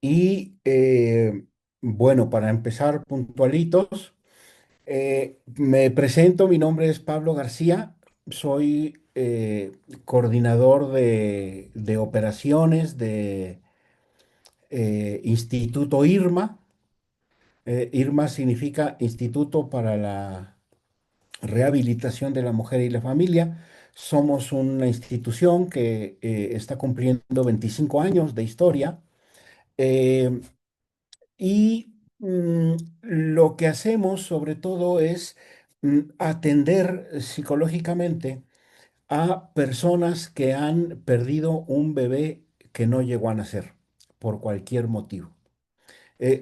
Y bueno, para empezar puntualitos, me presento, mi nombre es Pablo García, soy coordinador de operaciones de Instituto IRMA. IRMA significa Instituto para la Rehabilitación de la Mujer y la Familia. Somos una institución que está cumpliendo 25 años de historia. Eh, Y lo que hacemos sobre todo es atender psicológicamente a personas que han perdido un bebé que no llegó a nacer por cualquier motivo.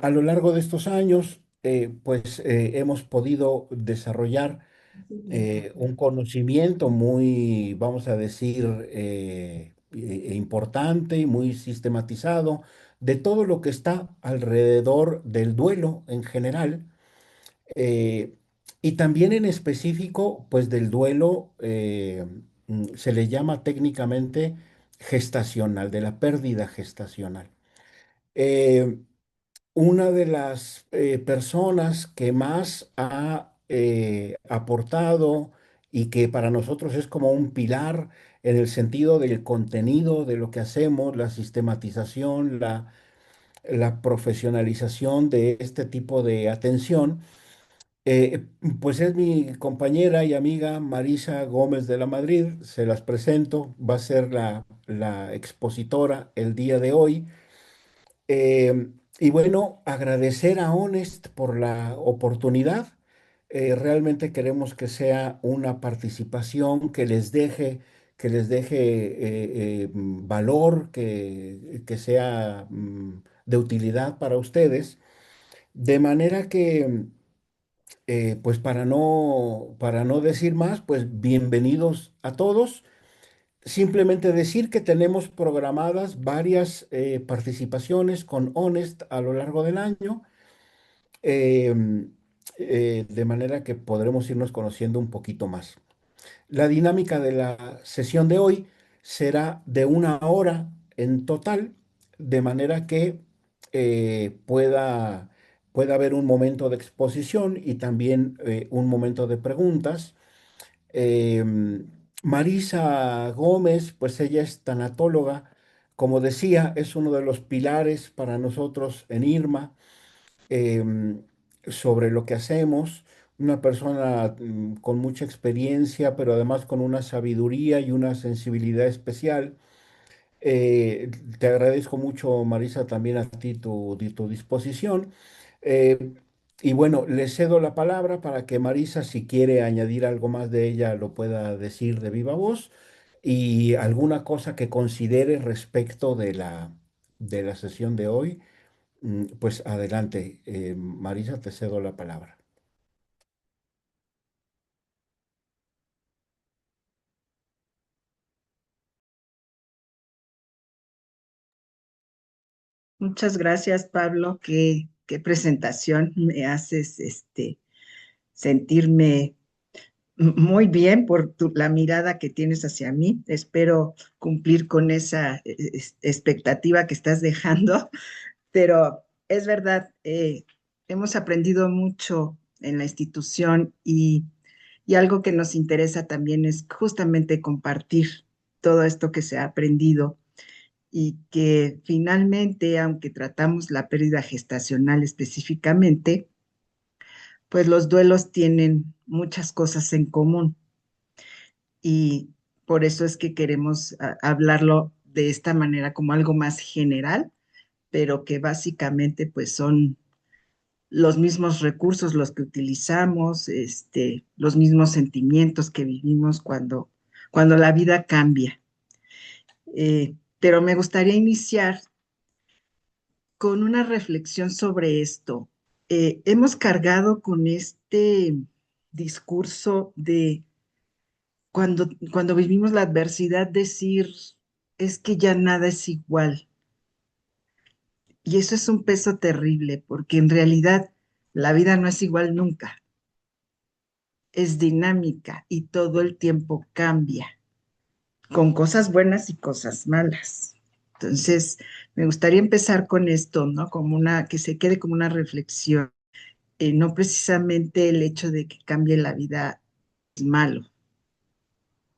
A lo largo de estos años, pues hemos podido desarrollar un conocimiento muy, vamos a decir, importante y muy sistematizado de todo lo que está alrededor del duelo en general, eh, y también en específico, pues del duelo, se le llama técnicamente gestacional, de la pérdida gestacional. Eh, una de las personas que más ha aportado y que para nosotros es como un pilar en el sentido del contenido de lo que hacemos, la sistematización, la profesionalización de este tipo de atención, eh, pues es mi compañera y amiga Marisa Gómez de la Madrid. Se las presento, va a ser la expositora el día de hoy. Y bueno, agradecer a Honest por la oportunidad. Realmente queremos que sea una participación que les deje valor, que sea de utilidad para ustedes. De manera que, pues para no decir más, pues bienvenidos a todos. Simplemente decir que tenemos programadas varias participaciones con Honest a lo largo del año, em, de manera que podremos irnos conociendo un poquito más. La dinámica de la sesión de hoy será de 1 hora en total, de manera que pueda haber un momento de exposición y también un momento de preguntas. Em, Marisa Gómez, pues ella es tanatóloga, como decía, es uno de los pilares para nosotros en IRMA, em, sobre lo que hacemos, una persona con mucha experiencia, pero además con una sabiduría y una sensibilidad especial. Te agradezco mucho, Marisa, también a ti tu disposición. Eh, y bueno, le cedo la palabra para que Marisa, si quiere añadir algo más de ella, lo pueda decir de viva voz y alguna cosa que considere respecto de la sesión de hoy, pues adelante. Marisa, te cedo la palabra. Muchas gracias, Pablo. Qué presentación me haces sentirme muy bien por la mirada que tienes hacia mí. Espero cumplir con esa expectativa que estás dejando, pero es verdad, hemos aprendido mucho en la institución y algo que nos interesa también es justamente compartir todo esto que se ha aprendido y que finalmente, aunque tratamos la pérdida gestacional específicamente, pues los duelos tienen muchas cosas en común y por eso es que queremos hablarlo de esta manera como algo más general, pero que básicamente pues son los mismos recursos los que utilizamos, los mismos sentimientos que vivimos cuando la vida cambia. Pero me gustaría iniciar con una reflexión sobre esto. Hemos cargado con este discurso de cuando vivimos la adversidad, decir, es que ya nada es igual. Y eso es un peso terrible, porque en realidad la vida no es igual nunca, es dinámica y todo el tiempo cambia, con cosas buenas y cosas malas. Entonces, me gustaría empezar con esto, ¿no? Como una, que se quede como una reflexión, no precisamente el hecho de que cambie la vida es malo,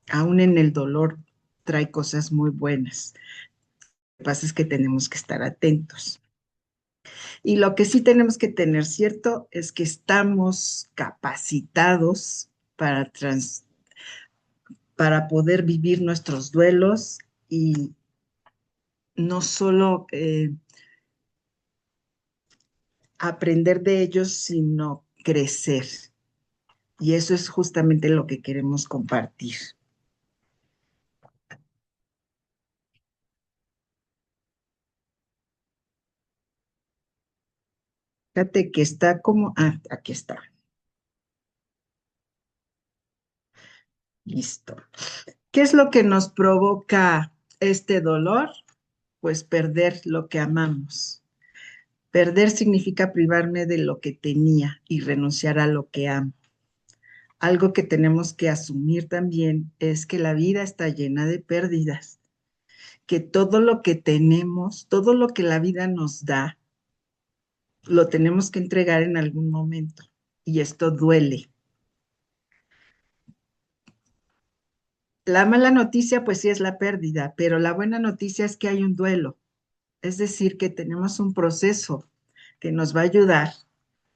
aún en el dolor trae cosas muy buenas. Lo que pasa es que tenemos que estar atentos. Y lo que sí tenemos que tener cierto es que estamos capacitados para, para poder vivir nuestros duelos y no solo aprender de ellos, sino crecer. Y eso es justamente lo que queremos compartir. Fíjate que está como, aquí está, listo. ¿Qué es lo que nos provoca este dolor? Pues perder lo que amamos. Perder significa privarme de lo que tenía y renunciar a lo que amo. Algo que tenemos que asumir también es que la vida está llena de pérdidas, que todo lo que tenemos, todo lo que la vida nos da, lo tenemos que entregar en algún momento. Y esto duele. La mala noticia, pues sí es la pérdida, pero la buena noticia es que hay un duelo. Es decir, que tenemos un proceso que nos va a ayudar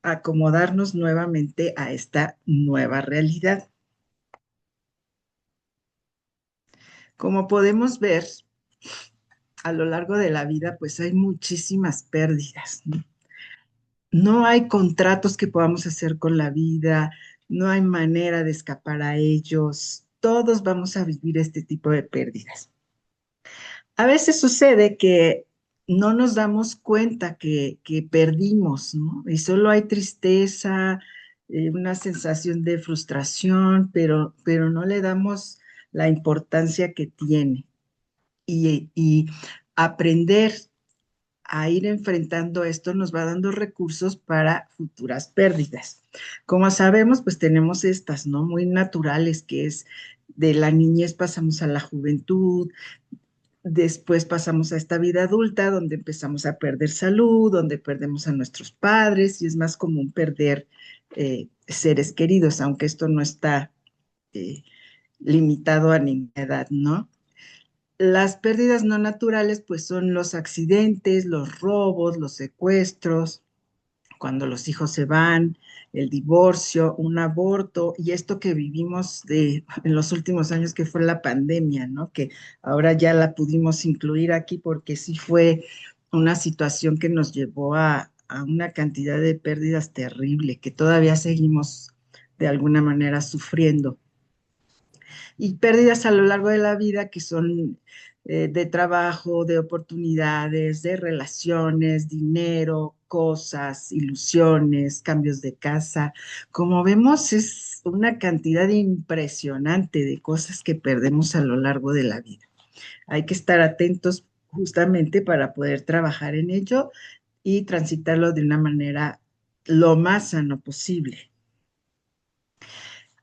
a acomodarnos nuevamente a esta nueva realidad. Como podemos ver, a lo largo de la vida, pues hay muchísimas pérdidas, ¿no? No hay contratos que podamos hacer con la vida, no hay manera de escapar a ellos. Todos vamos a vivir este tipo de pérdidas. A veces sucede que no nos damos cuenta que perdimos, ¿no? Y solo hay tristeza, una sensación de frustración, pero no le damos la importancia que tiene. Y aprender a ir enfrentando esto nos va dando recursos para futuras pérdidas. Como sabemos, pues tenemos estas, ¿no? Muy naturales, que es de la niñez pasamos a la juventud, después pasamos a esta vida adulta, donde empezamos a perder salud, donde perdemos a nuestros padres, y es más común perder seres queridos, aunque esto no está eh, limitado a ninguna edad, ¿no? Las pérdidas no naturales, pues son los accidentes, los robos, los secuestros, cuando los hijos se van, el divorcio, un aborto y esto que vivimos en los últimos años que fue la pandemia, ¿no? Que ahora ya la pudimos incluir aquí porque sí fue una situación que nos llevó a una cantidad de pérdidas terrible que todavía seguimos de alguna manera sufriendo y pérdidas a lo largo de la vida que son de trabajo, de oportunidades, de relaciones, dinero, cosas, ilusiones, cambios de casa. Como vemos, es una cantidad impresionante de cosas que perdemos a lo largo de la vida. Hay que estar atentos justamente para poder trabajar en ello y transitarlo de una manera lo más sano posible.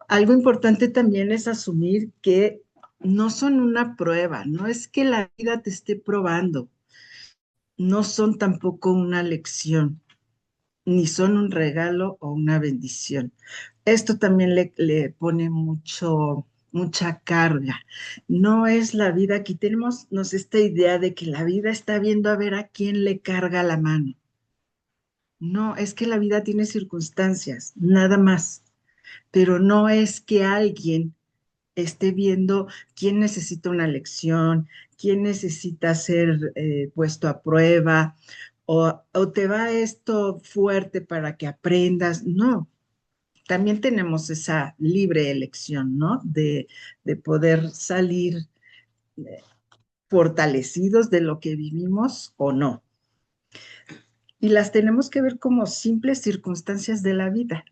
Algo importante también es asumir que no son una prueba, no es que la vida te esté probando, no son tampoco una lección, ni son un regalo o una bendición. Esto también le pone mucha carga. No es la vida, aquí tenemos esta idea de que la vida está viendo a ver a quién le carga la mano. No, es que la vida tiene circunstancias, nada más, pero no es que alguien esté viendo quién necesita una lección, quién necesita ser puesto a prueba, o te va esto fuerte para que aprendas. No, también tenemos esa libre elección, ¿no? De poder salir eh, fortalecidos de lo que vivimos o no. Y las tenemos que ver como simples circunstancias de la vida,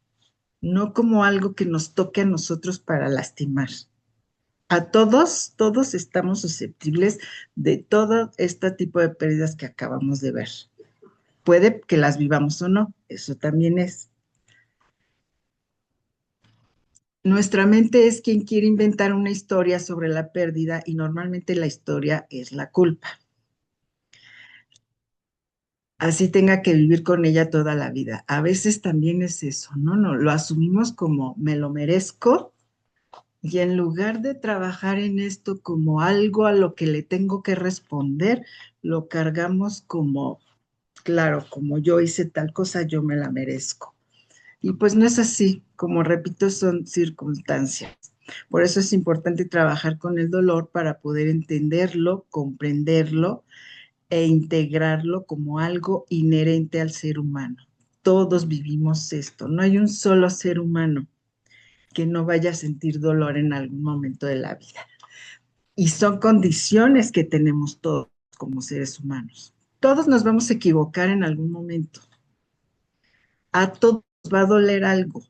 no como algo que nos toque a nosotros para lastimar. A todos, todos estamos susceptibles de todo este tipo de pérdidas que acabamos de ver. Puede que las vivamos o no, eso también es. Nuestra mente es quien quiere inventar una historia sobre la pérdida y normalmente la historia es la culpa. así tenga que vivir con ella toda la vida. A veces también es eso, ¿no? No, lo asumimos como me lo merezco y en lugar de trabajar en esto como algo a lo que le tengo que responder, lo cargamos como, claro, como yo hice tal cosa, yo me la merezco. Y pues no es así, como repito, son circunstancias. Por eso es importante trabajar con el dolor para poder entenderlo, comprenderlo e integrarlo como algo inherente al ser humano. Todos vivimos esto, no hay un solo ser humano que no vaya a sentir dolor en algún momento de la vida. Y son condiciones que tenemos todos como seres humanos. Todos nos vamos a equivocar en algún momento. A todos va a doler algo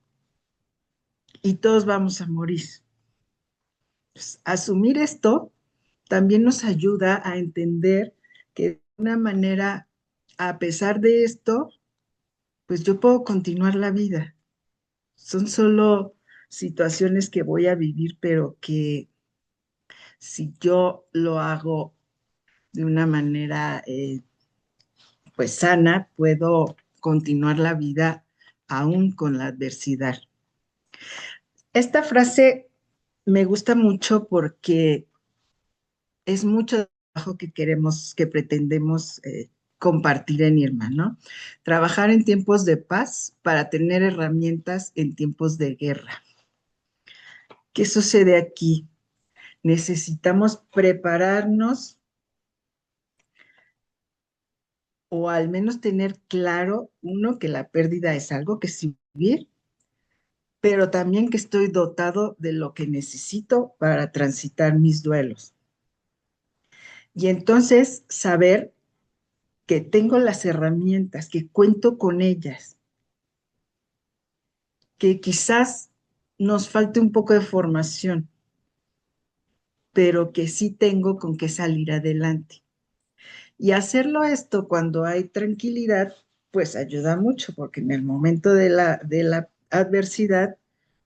y todos vamos a morir. Pues, asumir esto también nos ayuda a entender que de una manera, a pesar de esto, pues yo puedo continuar la vida. Son solo situaciones que voy a vivir, pero que si yo lo hago de una manera pues sana, puedo continuar la vida aún con la adversidad. Esta frase me gusta mucho porque es mucho trabajo que queremos, que pretendemos compartir en Irma, ¿no? Trabajar en tiempos de paz para tener herramientas en tiempos de guerra. ¿Qué sucede aquí? Necesitamos prepararnos o al menos tener claro, uno, que la pérdida es algo que sí vivir, pero también que estoy dotado de lo que necesito para transitar mis duelos. Y entonces saber que tengo las herramientas, que cuento con ellas, que quizás nos falte un poco de formación, pero que sí tengo con qué salir adelante. Y hacerlo esto cuando hay tranquilidad, pues ayuda mucho, porque en el momento de la adversidad,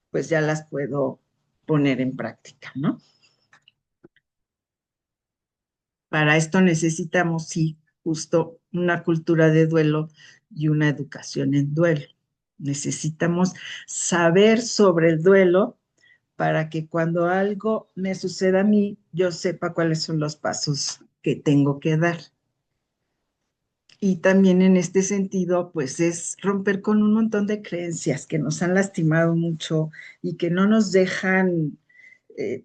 pues ya las puedo poner en práctica, ¿no? Para esto necesitamos, sí, justo una cultura de duelo y una educación en duelo. Necesitamos saber sobre el duelo para que cuando algo me suceda a mí, yo sepa cuáles son los pasos que tengo que dar. Y también en este sentido, pues es romper con un montón de creencias que nos han lastimado mucho y que no nos dejan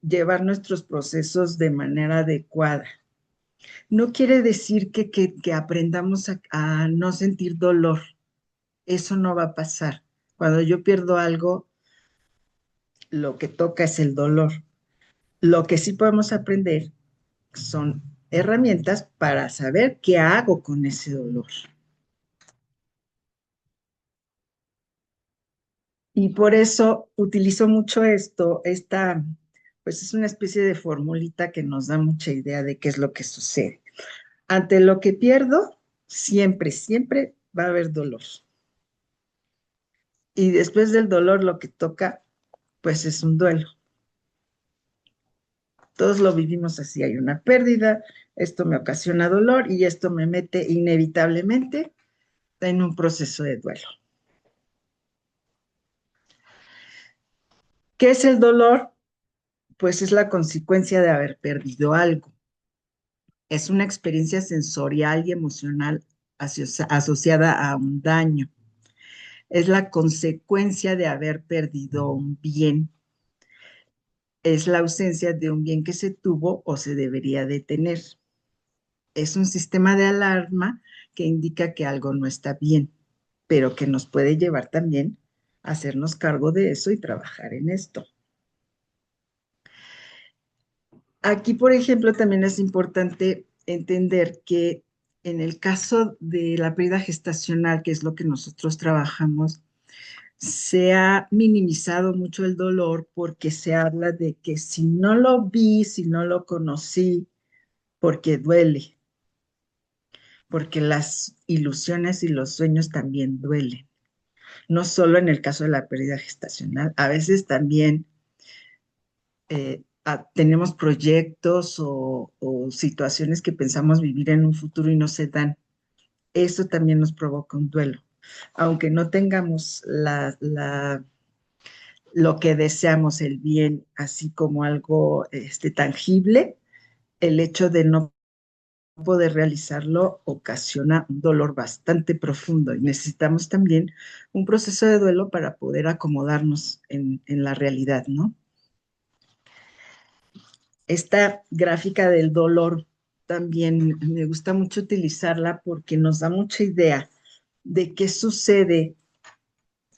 llevar nuestros procesos de manera adecuada. No quiere decir que aprendamos a no sentir dolor. Eso no va a pasar. Cuando yo pierdo algo, lo que toca es el dolor. Lo que sí podemos aprender son herramientas para saber qué hago con ese dolor. Y por eso utilizo mucho pues es una especie de formulita que nos da mucha idea de qué es lo que sucede. Ante lo que pierdo, siempre, siempre va a haber dolor. Y después del dolor, lo que toca, pues es un duelo. Todos lo vivimos así, hay una pérdida, esto me ocasiona dolor y esto me mete inevitablemente en un proceso de duelo. ¿Qué es el dolor? Pues es la consecuencia de haber perdido algo. Es una experiencia sensorial y emocional asociada a un daño. Es la consecuencia de haber perdido un bien. Es la ausencia de un bien que se tuvo o se debería de tener. Es un sistema de alarma que indica que algo no está bien, pero que nos puede llevar también a hacernos cargo de eso y trabajar en esto. Aquí, por ejemplo, también es importante entender que en el caso de la pérdida gestacional, que es lo que nosotros trabajamos, se ha minimizado mucho el dolor porque se habla de que si no lo vi, si no lo conocí, porque duele, porque las ilusiones y los sueños también duelen. No solo en el caso de la pérdida gestacional, a veces también tenemos proyectos o situaciones que pensamos vivir en un futuro y no se dan. eso también nos provoca un duelo. Aunque no tengamos lo que deseamos, el bien, así como algo tangible, el hecho de no poder realizarlo ocasiona un dolor bastante profundo y necesitamos también un proceso de duelo para poder acomodarnos en la realidad, ¿no? Esta gráfica del dolor también me gusta mucho utilizarla porque nos da mucha idea de qué sucede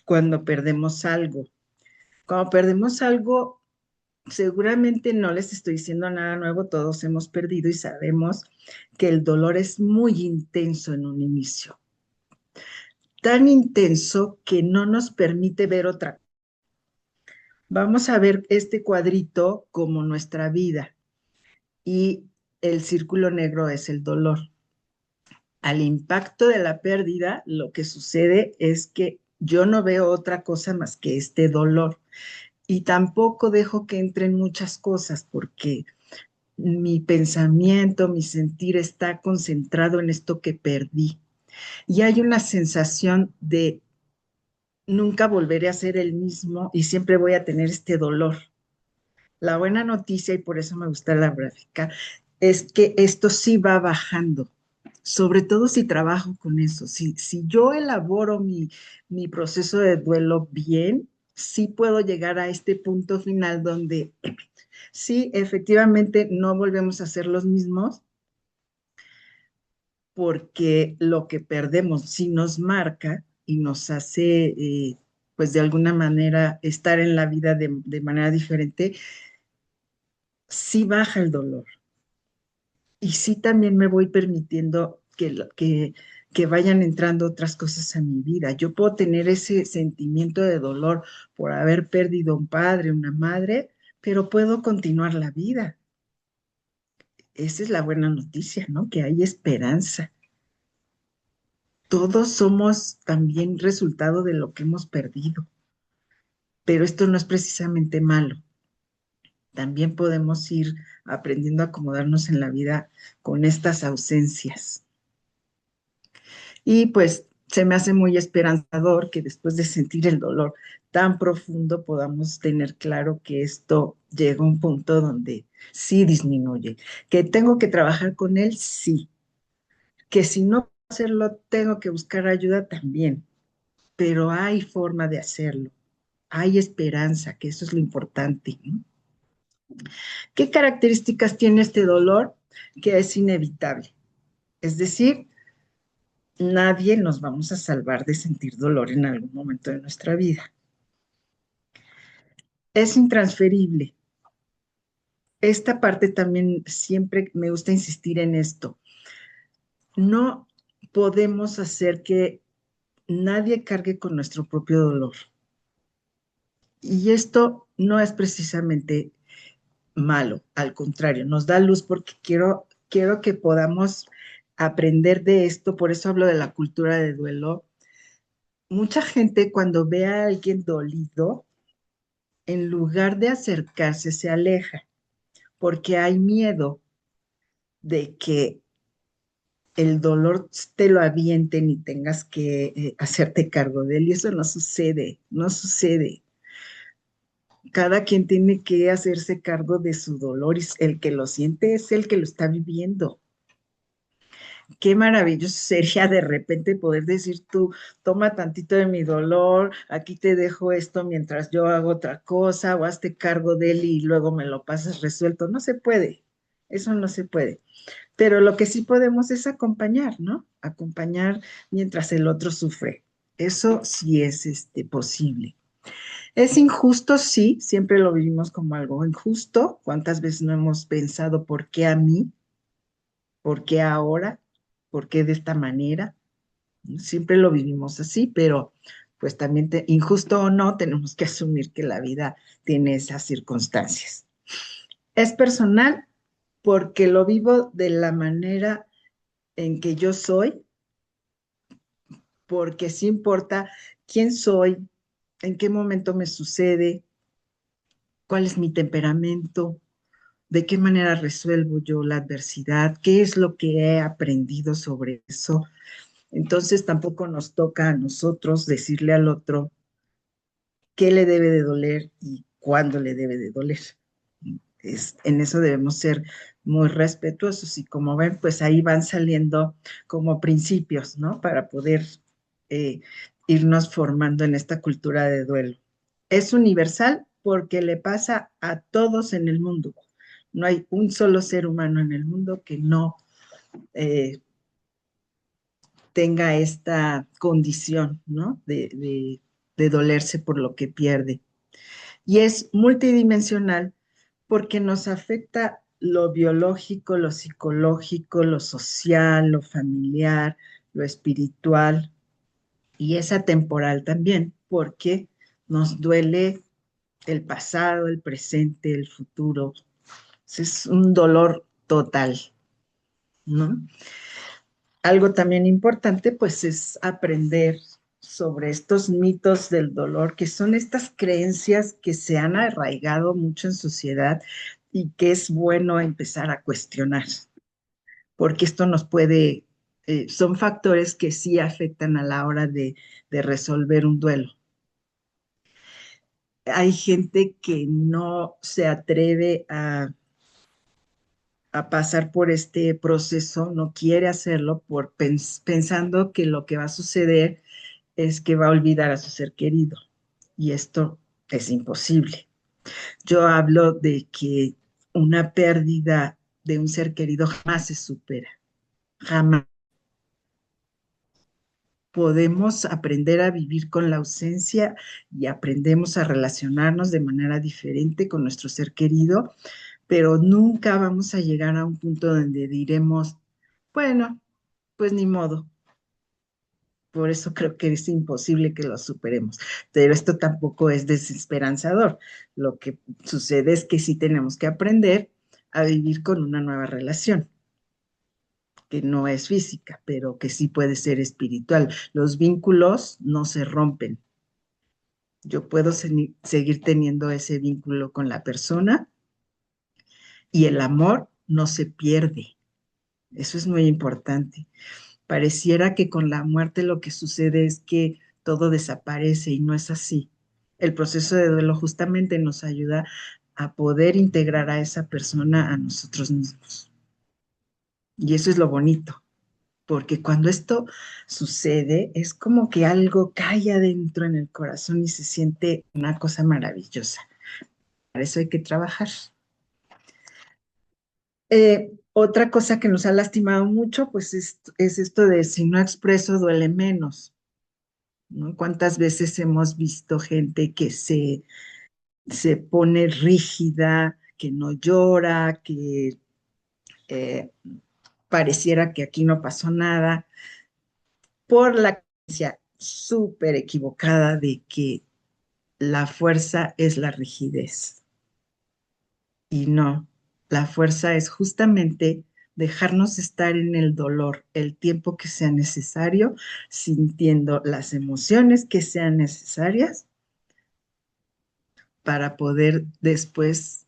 cuando perdemos algo. Cuando perdemos algo, seguramente no les estoy diciendo nada nuevo, todos hemos perdido y sabemos que el dolor es muy intenso en un inicio, tan intenso que no nos permite ver otra. Vamos a ver este cuadrito como nuestra vida y el círculo negro es el dolor. Al impacto de la pérdida, lo que sucede es que yo no veo otra cosa más que este dolor y tampoco dejo que entren muchas cosas porque mi pensamiento, mi sentir está concentrado en esto que perdí. Y hay una sensación de nunca volveré a ser el mismo y siempre voy a tener este dolor. La buena noticia, y por eso me gusta la gráfica, es que esto sí va bajando, sobre todo si trabajo con eso. Si yo elaboro mi proceso de duelo bien, sí puedo llegar a este punto final donde sí, efectivamente, no volvemos a ser los mismos porque lo que perdemos sí nos marca y nos hace, pues de alguna manera, estar en la vida de manera diferente, sí baja el dolor. Y sí también me voy permitiendo que vayan entrando otras cosas a mi vida. Yo puedo tener ese sentimiento de dolor por haber perdido un padre, una madre, pero puedo continuar la vida. Esa es la buena noticia, ¿no? Que hay esperanza. Todos somos también resultado de lo que hemos perdido, pero esto no es precisamente malo. También podemos ir aprendiendo a acomodarnos en la vida con estas ausencias. Y pues se me hace muy esperanzador que después de sentir el dolor tan profundo podamos tener claro que esto llega a un punto donde sí disminuye. Que tengo que trabajar con él, sí. Que si no hacerlo, tengo que buscar ayuda también, pero hay forma de hacerlo. Hay esperanza, que eso es lo importante, ¿no? ¿Qué características tiene este dolor? Que es inevitable. Es decir, nadie nos vamos a salvar de sentir dolor en algún momento de nuestra vida. Es intransferible. Esta parte también siempre me gusta insistir en esto. No podemos hacer que nadie cargue con nuestro propio dolor. Y esto no es precisamente malo, al contrario, nos da luz porque quiero que podamos aprender de esto, por eso hablo de la cultura de duelo. Mucha gente cuando ve a alguien dolido, en lugar de acercarse, se aleja, porque hay miedo de que el dolor te lo avienten y tengas que hacerte cargo de él, y eso no sucede, no sucede. Cada quien tiene que hacerse cargo de su dolor y el que lo siente es el que lo está viviendo. Qué maravilloso sería de repente poder decir tú, toma tantito de mi dolor, aquí te dejo esto mientras yo hago otra cosa, o hazte cargo de él y luego me lo pasas resuelto. No se puede, eso no se puede. Pero lo que sí podemos es acompañar, ¿no? Acompañar mientras el otro sufre. Eso sí es posible. ¿Es injusto? Sí, siempre lo vivimos como algo injusto. ¿Cuántas veces no hemos pensado por qué a mí? ¿Por qué ahora? ¿Por qué de esta manera? Siempre lo vivimos así, pero pues también, injusto o no, tenemos que asumir que la vida tiene esas circunstancias. Es personal porque lo vivo de la manera en que yo soy, porque sí importa quién soy, en qué momento me sucede, cuál es mi temperamento, de qué manera resuelvo yo la adversidad, qué es lo que he aprendido sobre eso. Entonces tampoco nos toca a nosotros decirle al otro qué le debe de doler y cuándo le debe de doler. En eso debemos ser muy respetuosos y como ven, pues ahí van saliendo como principios, ¿no? Para poder eh, irnos formando en esta cultura de duelo. Es universal porque le pasa a todos en el mundo. No hay un solo ser humano en el mundo que no eh, tenga esta condición, ¿no? De dolerse por lo que pierde. Y es multidimensional porque nos afecta lo biológico, lo psicológico, lo social, lo familiar, lo espiritual y es atemporal también porque nos duele el pasado, el presente, el futuro. Es un dolor total, ¿no? Algo también importante, pues, es aprender sobre estos mitos del dolor, que son estas creencias que se han arraigado mucho en sociedad y que es bueno empezar a cuestionar, porque esto nos puede, son factores que sí afectan a la hora de resolver un duelo. Hay gente que no se atreve a pasar por este proceso, no quiere hacerlo pensando que lo que va a suceder es que va a olvidar a su ser querido y esto es imposible. Yo hablo de que una pérdida de un ser querido jamás se supera, jamás. Podemos aprender a vivir con la ausencia y aprendemos a relacionarnos de manera diferente con nuestro ser querido, pero nunca vamos a llegar a un punto donde diremos, bueno, pues ni modo. Por eso creo que es imposible que lo superemos. Pero esto tampoco es desesperanzador. Lo que sucede es que sí tenemos que aprender a vivir con una nueva relación, que no es física, pero que sí puede ser espiritual. Los vínculos no se rompen. Yo puedo seguir teniendo ese vínculo con la persona y el amor no se pierde. Eso es muy importante. Pareciera que con la muerte lo que sucede es que todo desaparece y no es así. El proceso de duelo justamente nos ayuda a poder integrar a esa persona a nosotros mismos. Y eso es lo bonito, porque cuando esto sucede es como que algo cae adentro en el corazón y se siente una cosa maravillosa. Para eso hay que trabajar. Otra cosa que nos ha lastimado mucho, pues es esto de si no expreso, duele menos. ¿No? ¿Cuántas veces hemos visto gente que se pone rígida, que no llora, que eh, pareciera que aquí no pasó nada, por la creencia súper equivocada de que la fuerza es la rigidez? Y no, la fuerza es justamente dejarnos estar en el dolor el tiempo que sea necesario, sintiendo las emociones que sean necesarias para poder después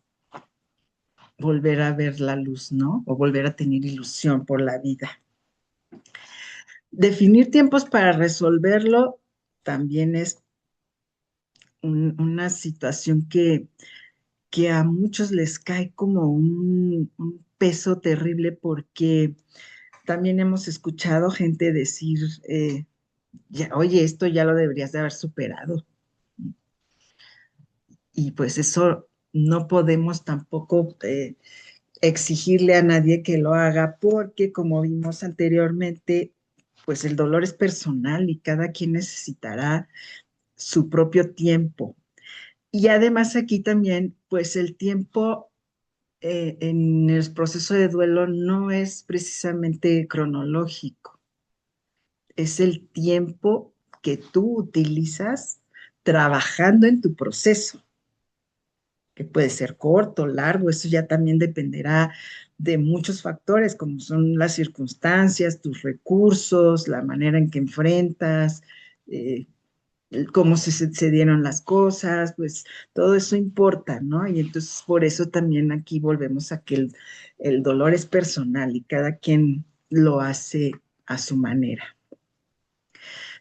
volver a ver la luz, ¿no? O volver a tener ilusión por la vida. Definir tiempos para resolverlo también es una situación que a muchos les cae como un peso terrible porque también hemos escuchado gente decir, oye, esto ya lo deberías de haber superado. Y pues eso no podemos tampoco exigirle a nadie que lo haga porque como vimos anteriormente, pues el dolor es personal y cada quien necesitará su propio tiempo. Y además aquí también, pues el tiempo en el proceso de duelo no es precisamente cronológico, es el tiempo que tú utilizas trabajando en tu proceso, que puede ser corto, largo, eso ya también dependerá de muchos factores, como son las circunstancias, tus recursos, la manera en que enfrentas, eh, cómo se dieron las cosas, pues todo eso importa, ¿no? Y entonces por eso también aquí volvemos a que el dolor es personal y cada quien lo hace a su manera.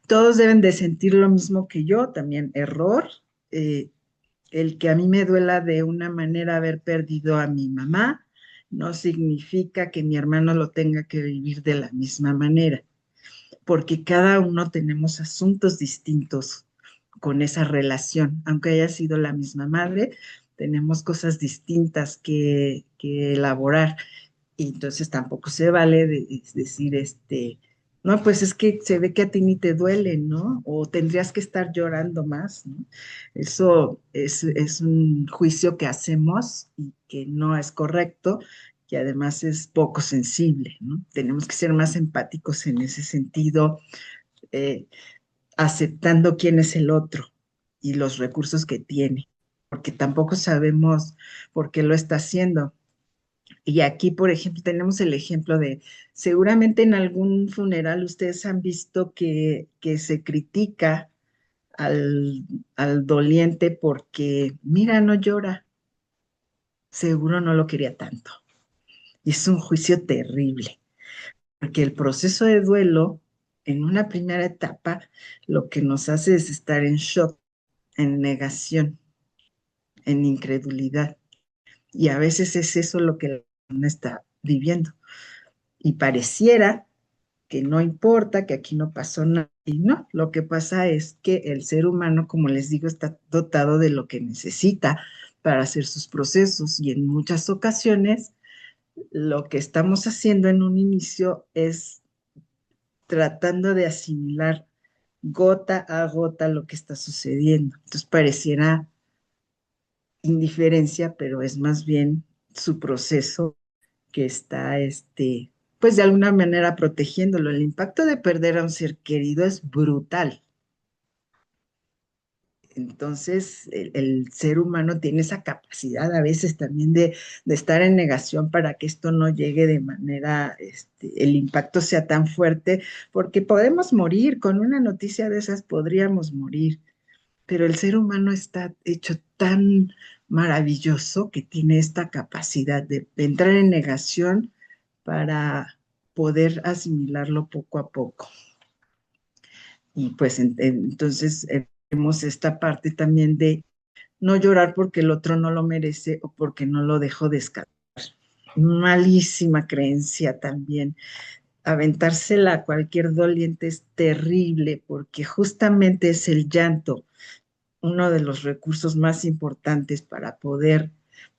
Todos deben de sentir lo mismo que yo, también error. eh, el que a mí me duela de una manera haber perdido a mi mamá no significa que mi hermano lo tenga que vivir de la misma manera, porque cada uno tenemos asuntos distintos con esa relación, aunque haya sido la misma madre, tenemos cosas distintas que elaborar. Y entonces tampoco se vale decir, no, pues es que se ve que a ti ni te duele, ¿no? O tendrías que estar llorando más, ¿no? Eso es un juicio que hacemos y que no es correcto, que además es poco sensible, ¿no? Tenemos que ser más empáticos en ese sentido, eh, aceptando quién es el otro y los recursos que tiene, porque tampoco sabemos por qué lo está haciendo. Y aquí, por ejemplo, tenemos el ejemplo de, seguramente en algún funeral ustedes han visto que se critica al, al doliente porque, mira, no llora, seguro no lo quería tanto. Y es un juicio terrible, porque el proceso de duelo, en una primera etapa, lo que nos hace es estar en shock, en negación, en incredulidad. Y a veces es eso lo que la persona está viviendo. Y pareciera que no importa, que aquí no pasó nada. Y no, lo que pasa es que el ser humano, como les digo, está dotado de lo que necesita para hacer sus procesos y en muchas ocasiones lo que estamos haciendo en un inicio es tratando de asimilar gota a gota lo que está sucediendo. Entonces pareciera indiferencia, pero es más bien su proceso que está, pues de alguna manera protegiéndolo. El impacto de perder a un ser querido es brutal. Entonces, el ser humano tiene esa capacidad a veces también de estar en negación para que esto no llegue de manera, el impacto sea tan fuerte, porque podemos morir, con una noticia de esas podríamos morir, pero el ser humano está hecho tan maravilloso que tiene esta capacidad de entrar en negación para poder asimilarlo poco a poco. Y pues entonces vemos esta parte también de no llorar porque el otro no lo merece o porque no lo dejó descansar. Malísima creencia también. Aventársela a cualquier doliente es terrible porque justamente es el llanto uno de los recursos más importantes para poder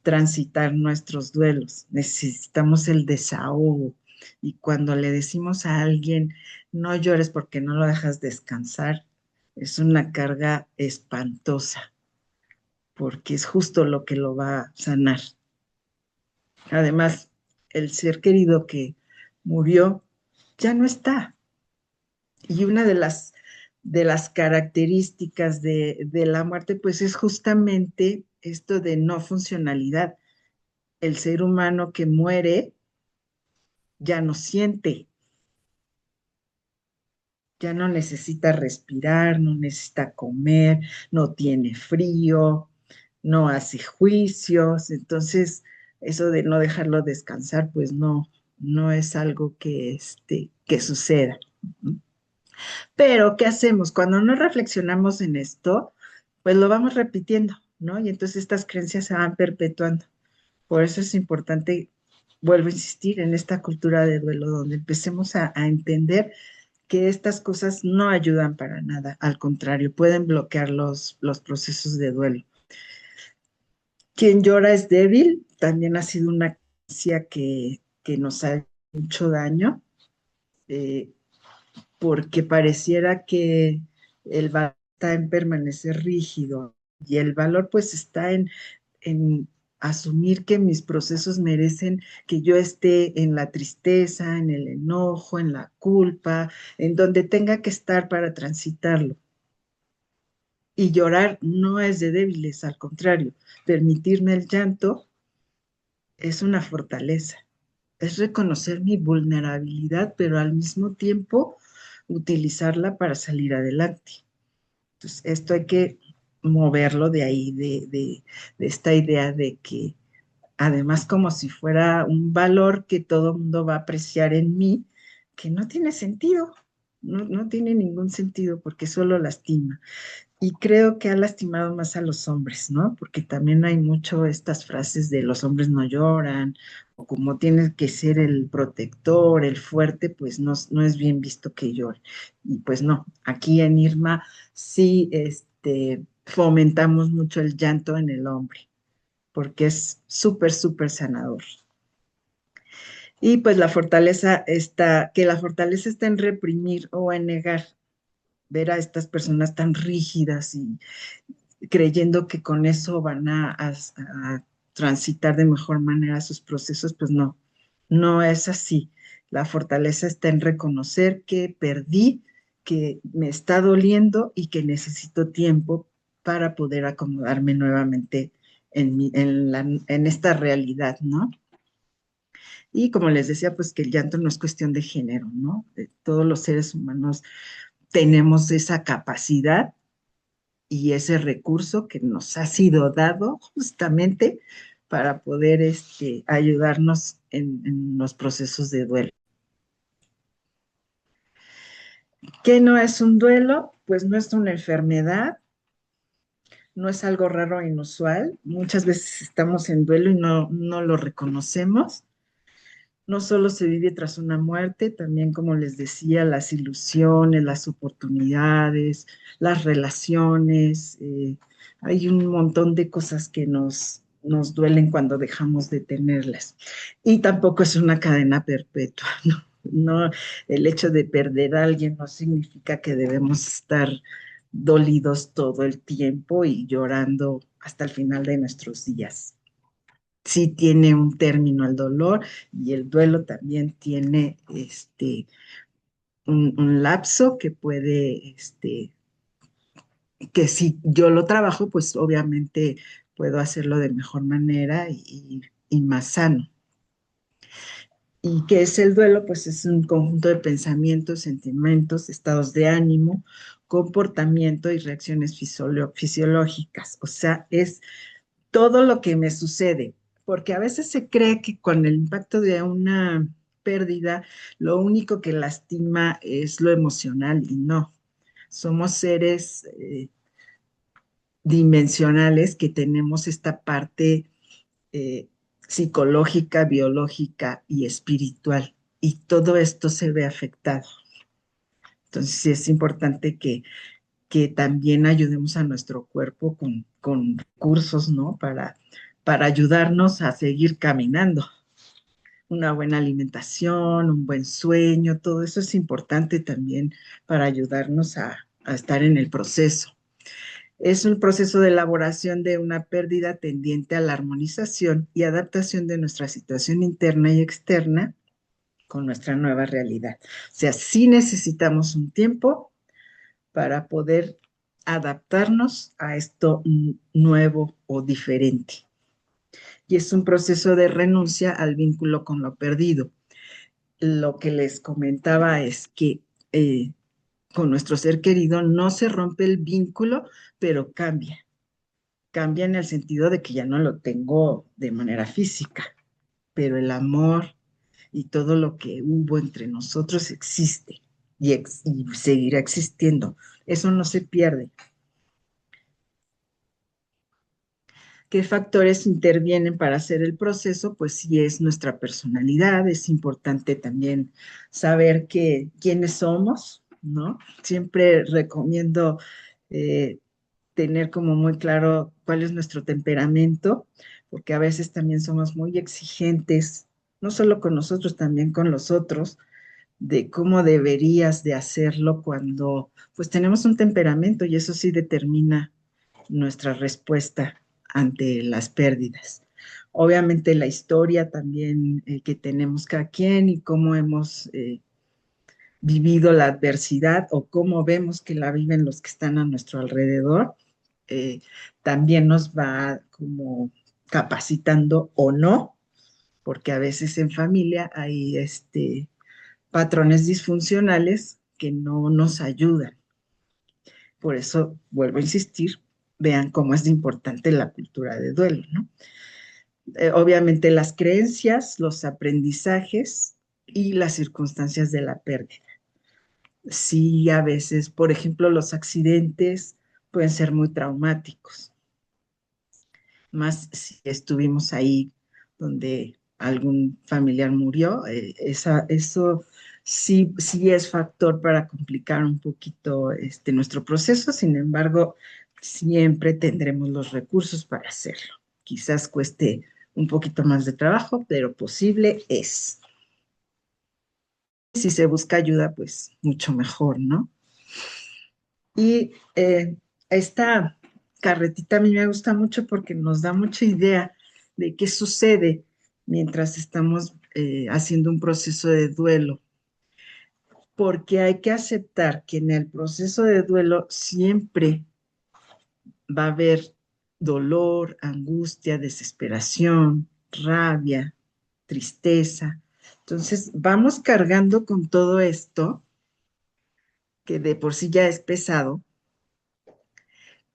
transitar nuestros duelos. Necesitamos el desahogo. Y cuando le decimos a alguien, no llores porque no lo dejas descansar, es una carga espantosa, porque es justo lo que lo va a sanar. Además, el ser querido que murió ya no está. Y una de las características de la muerte, pues es justamente esto de no funcionalidad. El ser humano que muere ya no siente, ya no necesita respirar, no necesita comer, no tiene frío, no hace juicios. Entonces, eso de no dejarlo descansar, pues no, no es algo que suceda. Pero, ¿qué hacemos? Cuando no reflexionamos en esto, pues lo vamos repitiendo, ¿no? Y entonces estas creencias se van perpetuando. Por eso es importante, vuelvo a insistir, en esta cultura de duelo, donde empecemos a entender que estas cosas no ayudan para nada, al contrario, pueden bloquear los procesos de duelo. Quien llora es débil, también ha sido una creencia que nos ha hecho mucho daño. Eh, Porque pareciera que el valor está en permanecer rígido y el valor pues está en asumir que mis procesos merecen que yo esté en la tristeza, en el enojo, en la culpa, en donde tenga que estar para transitarlo. Y llorar no es de débiles, al contrario, permitirme el llanto es una fortaleza, es reconocer mi vulnerabilidad, pero al mismo tiempo utilizarla para salir adelante. Entonces, esto hay que moverlo de ahí, de esta idea de que además como si fuera un valor que todo el mundo va a apreciar en mí, que no tiene sentido. no tiene ningún sentido porque solo lastima. Y creo que ha lastimado más a los hombres, ¿no? Porque también hay mucho estas frases de los hombres no lloran, o como tiene que ser el protector, el fuerte, pues no es bien visto que llore. Y pues no, aquí en Irma sí fomentamos mucho el llanto en el hombre, porque es súper, súper sanador. Y pues la fortaleza está en reprimir o en negar, ver a estas personas tan rígidas y creyendo que con eso van a transitar de mejor manera sus procesos, pues no, no es así. La fortaleza está en reconocer que perdí, que me está doliendo y que necesito tiempo para poder acomodarme nuevamente en esta realidad, ¿no? Y como les decía, pues que el llanto no es cuestión de género, ¿no? Todos los seres humanos tenemos esa capacidad y ese recurso que nos ha sido dado justamente para poder ayudarnos en los procesos de duelo. ¿Qué no es un duelo? Pues no es una enfermedad, no es algo raro e inusual. Muchas veces estamos en duelo y no lo reconocemos. No solo se vive tras una muerte, también, como les decía, las ilusiones, las oportunidades, las relaciones. Hay un montón de cosas que nos duelen cuando dejamos de tenerlas. Y tampoco es una cadena perpetua, ¿no? No, el hecho de perder a alguien no significa que debemos estar dolidos todo el tiempo y llorando hasta el final de nuestros días. Sí tiene un término el dolor y el duelo también tiene un lapso que puede, que si yo lo trabajo, pues obviamente puedo hacerlo de mejor manera y más sano. ¿Y qué es el duelo? Pues es un conjunto de pensamientos, sentimientos, estados de ánimo, comportamiento y reacciones fisiológicas. O sea, es todo lo que me sucede, porque a veces se cree que con el impacto de una pérdida, lo único que lastima es lo emocional y no. Somos seres dimensionales que tenemos esta parte eh, psicológica, biológica y espiritual, y todo esto se ve afectado. Entonces sí es importante que también ayudemos a nuestro cuerpo con recursos, ¿no? Para ayudarnos a seguir caminando. Una buena alimentación, un buen sueño, todo eso es importante también para ayudarnos a estar en el proceso. Es un proceso de elaboración de una pérdida tendiente a la armonización y adaptación de nuestra situación interna y externa con nuestra nueva realidad. O sea, sí necesitamos un tiempo para poder adaptarnos a esto nuevo o diferente. Y es un proceso de renuncia al vínculo con lo perdido. Lo que les comentaba es que con nuestro ser querido no se rompe el vínculo, pero cambia. Cambia en el sentido de que ya no lo tengo de manera física, pero el amor y todo lo que hubo entre nosotros existe y seguirá existiendo. Eso no se pierde. ¿Qué factores intervienen para hacer el proceso? Pues sí es nuestra personalidad, es importante también saber quiénes somos, ¿no? Siempre recomiendo eh, tener como muy claro cuál es nuestro temperamento, porque a veces también somos muy exigentes, no solo con nosotros, también con los otros, de cómo deberías de hacerlo cuando pues tenemos un temperamento y eso sí determina nuestra respuesta ante las pérdidas. Obviamente la historia también que tenemos cada quien y cómo hemos vivido la adversidad o cómo vemos que la viven los que están a nuestro alrededor, eh, también nos va como capacitando o no, porque a veces en familia hay patrones disfuncionales que no nos ayudan. Por eso, vuelvo a insistir, vean cómo es importante la cultura de duelo, ¿no? Obviamente las creencias, los aprendizajes y las circunstancias de la pérdida. Sí, a veces, por ejemplo, los accidentes pueden ser muy traumáticos, más si estuvimos ahí donde algún familiar murió, eso sí, sí es factor para complicar un poquito nuestro proceso. Sin embargo, siempre tendremos los recursos para hacerlo. Quizás cueste un poquito más de trabajo, pero posible es. Si se busca ayuda, pues mucho mejor, ¿no? Y esta carretita a mí me gusta mucho porque nos da mucha idea de qué sucede mientras estamos haciendo un proceso de duelo, porque hay que aceptar que en el proceso de duelo siempre va a haber dolor, angustia, desesperación, rabia, tristeza. Entonces, vamos cargando con todo esto, que de por sí ya es pesado,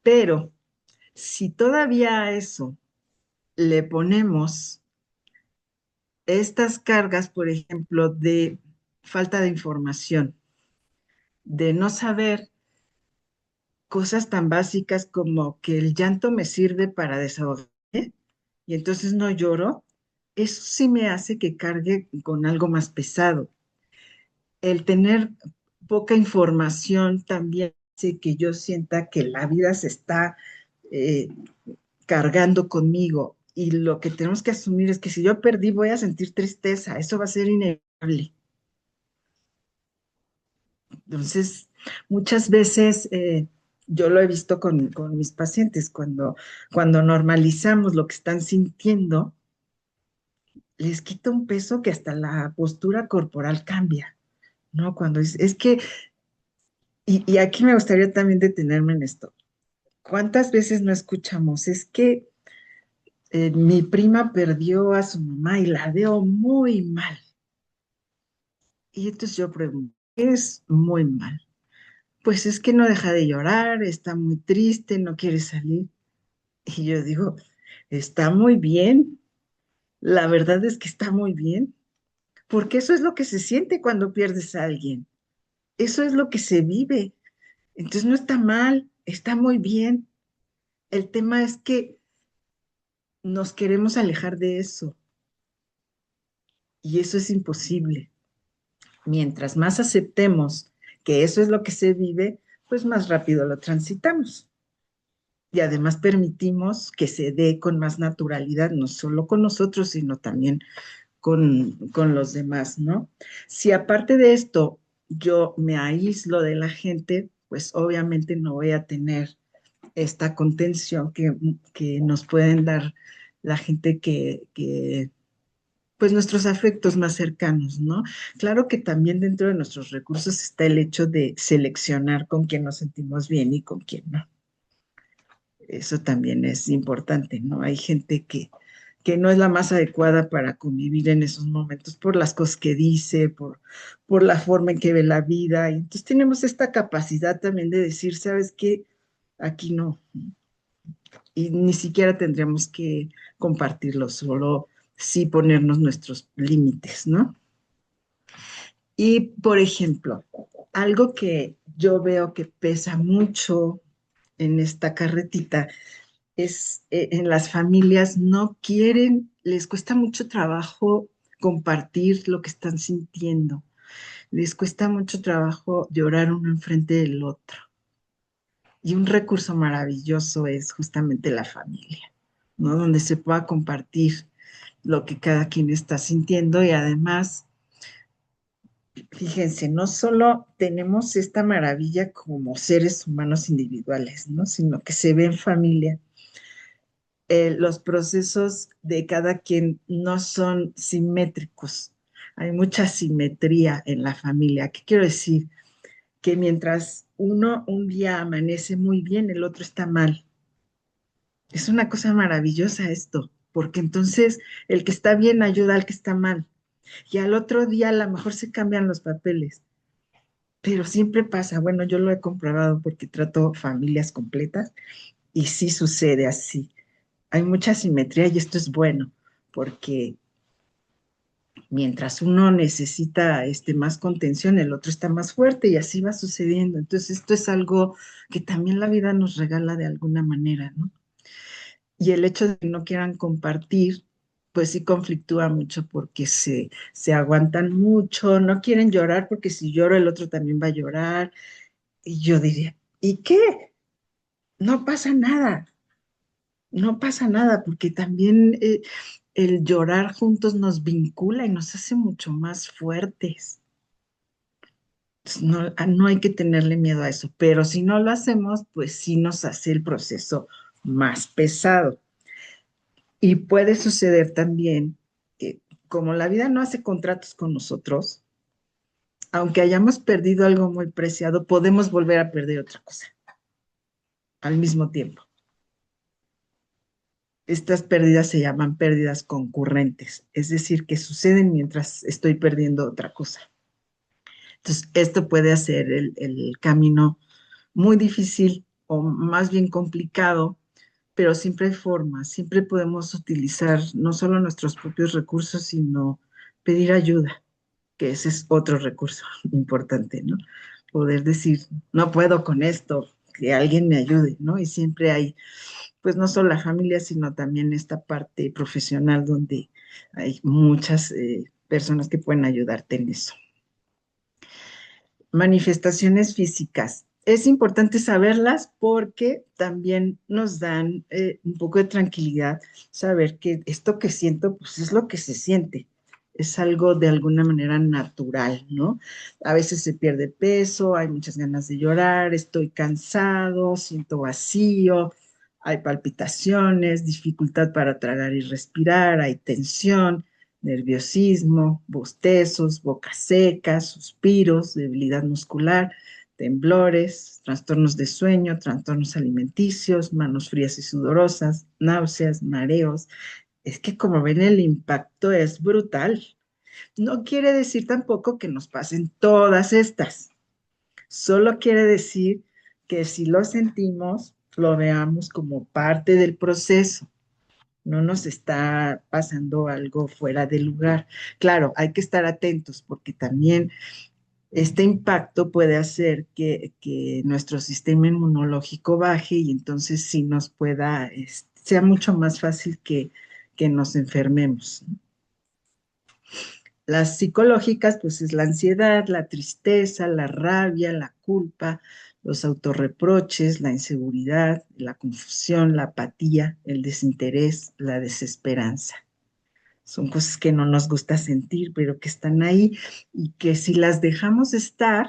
pero si todavía a eso le ponemos estas cargas, por ejemplo, de falta de información, de no saber cosas tan básicas como que el llanto me sirve para desahogarme y entonces no lloro, eso sí me hace que cargue con algo más pesado. El tener poca información también hace que yo sienta que la vida se está eh, cargando conmigo. Y lo que tenemos que asumir es que si yo perdí, voy a sentir tristeza. Eso va a ser inevitable. Entonces, muchas veces yo lo he visto con mis pacientes, cuando normalizamos lo que están sintiendo, les quita un peso que hasta la postura corporal cambia, ¿no? Cuando es que, y aquí me gustaría también detenerme en esto. ¿Cuántas veces no escuchamos? Es que mi prima perdió a su mamá y la veo muy mal. Y entonces yo pregunto, ¿qué es muy mal? Pues es que no deja de llorar, está muy triste, no quiere salir. Y yo digo, está muy bien, la verdad es que está muy bien, porque eso es lo que se siente cuando pierdes a alguien, eso es lo que se vive. Entonces no está mal, está muy bien. El tema es que nos queremos alejar de eso y eso es imposible. Mientras más aceptemos que eso es lo que se vive, pues más rápido lo transitamos. Y además permitimos que se dé con más naturalidad, no solo con nosotros, sino también con los demás, ¿no? Si aparte de esto yo me aíslo de la gente, pues obviamente no voy a tener esta contención que nos pueden dar la gente pues nuestros afectos más cercanos, ¿no? Claro que también dentro de nuestros recursos está el hecho de seleccionar con quién nos sentimos bien y con quién no. Eso también es importante, ¿no? Hay gente que no es la más adecuada para convivir en esos momentos por las cosas que dice, por la forma en que ve la vida. Y entonces tenemos esta capacidad también de decir, ¿sabes qué? Aquí no. Y ni siquiera tendríamos que compartirlo, solo sí ponernos nuestros límites, ¿no? Y, por ejemplo, algo que yo veo que pesa mucho en esta carretita es en las familias no quieren, les cuesta mucho trabajo compartir lo que están sintiendo, les cuesta mucho trabajo llorar uno enfrente del otro. Y un recurso maravilloso es justamente la familia, ¿no? Donde se pueda compartir lo que cada quien está sintiendo y además, fíjense, no solo tenemos esta maravilla como seres humanos individuales, ¿no? Sino que se ve en familia los procesos de cada quien no son simétricos. Hay mucha simetría en la familia. ¿Qué quiero decir? Que mientras uno un día amanece muy bien, el otro está mal. Es una cosa maravillosa esto, porque entonces el que está bien ayuda al que está mal. Y al otro día a lo mejor se cambian los papeles, pero siempre pasa. Bueno, yo lo he comprobado porque trato familias completas y sí sucede así. Hay mucha simetría y esto es bueno, porque Mientras uno necesita más contención, el otro está más fuerte y así va sucediendo. Entonces, esto es algo que también la vida nos regala de alguna manera, ¿no? Y el hecho de que no quieran compartir, pues sí conflictúa mucho porque se aguantan mucho, no quieren llorar porque si lloro el otro también va a llorar. Y yo diría, ¿y qué? No pasa nada, no pasa nada, porque también el llorar juntos nos vincula y nos hace mucho más fuertes. Entonces, no, no hay que tenerle miedo a eso, pero si no lo hacemos, pues sí nos hace el proceso más pesado. Y puede suceder también que como la vida no hace contratos con nosotros, aunque hayamos perdido algo muy preciado, podemos volver a perder otra cosa al mismo tiempo. Estas pérdidas se llaman pérdidas concurrentes, es decir, que suceden mientras estoy perdiendo otra cosa. Entonces, esto puede hacer el camino muy difícil o más bien complicado, pero siempre hay formas, siempre podemos utilizar no solo nuestros propios recursos, sino pedir ayuda, que ese es otro recurso importante, ¿no? Poder decir, no puedo con esto, que alguien me ayude, ¿no? Y siempre hay, pues no solo la familia, sino también esta parte profesional donde hay muchas personas que pueden ayudarte en eso. Manifestaciones físicas. Es importante saberlas porque también nos dan un poco de tranquilidad saber que esto que siento, pues es lo que se siente. Es algo de alguna manera natural, ¿no? A veces se pierde peso, hay muchas ganas de llorar, estoy cansado, siento vacío, hay palpitaciones, dificultad para tragar y respirar, hay tensión, nerviosismo, bostezos, boca seca, suspiros, debilidad muscular, temblores, trastornos de sueño, trastornos alimenticios, manos frías y sudorosas, náuseas, mareos. Es que como ven el impacto es brutal. No quiere decir tampoco que nos pasen todas estas. Solo quiere decir que si lo sentimos, lo veamos como parte del proceso, no nos está pasando algo fuera de lugar. Claro, hay que estar atentos porque también este impacto puede hacer que nuestro sistema inmunológico baje y entonces sí nos pueda, sea mucho más fácil que nos enfermemos. Las psicológicas, pues es la ansiedad, la tristeza, la rabia, la culpa, los autorreproches, la inseguridad, la confusión, la apatía, el desinterés, la desesperanza. Son cosas que no nos gusta sentir, pero que están ahí y que si las dejamos estar,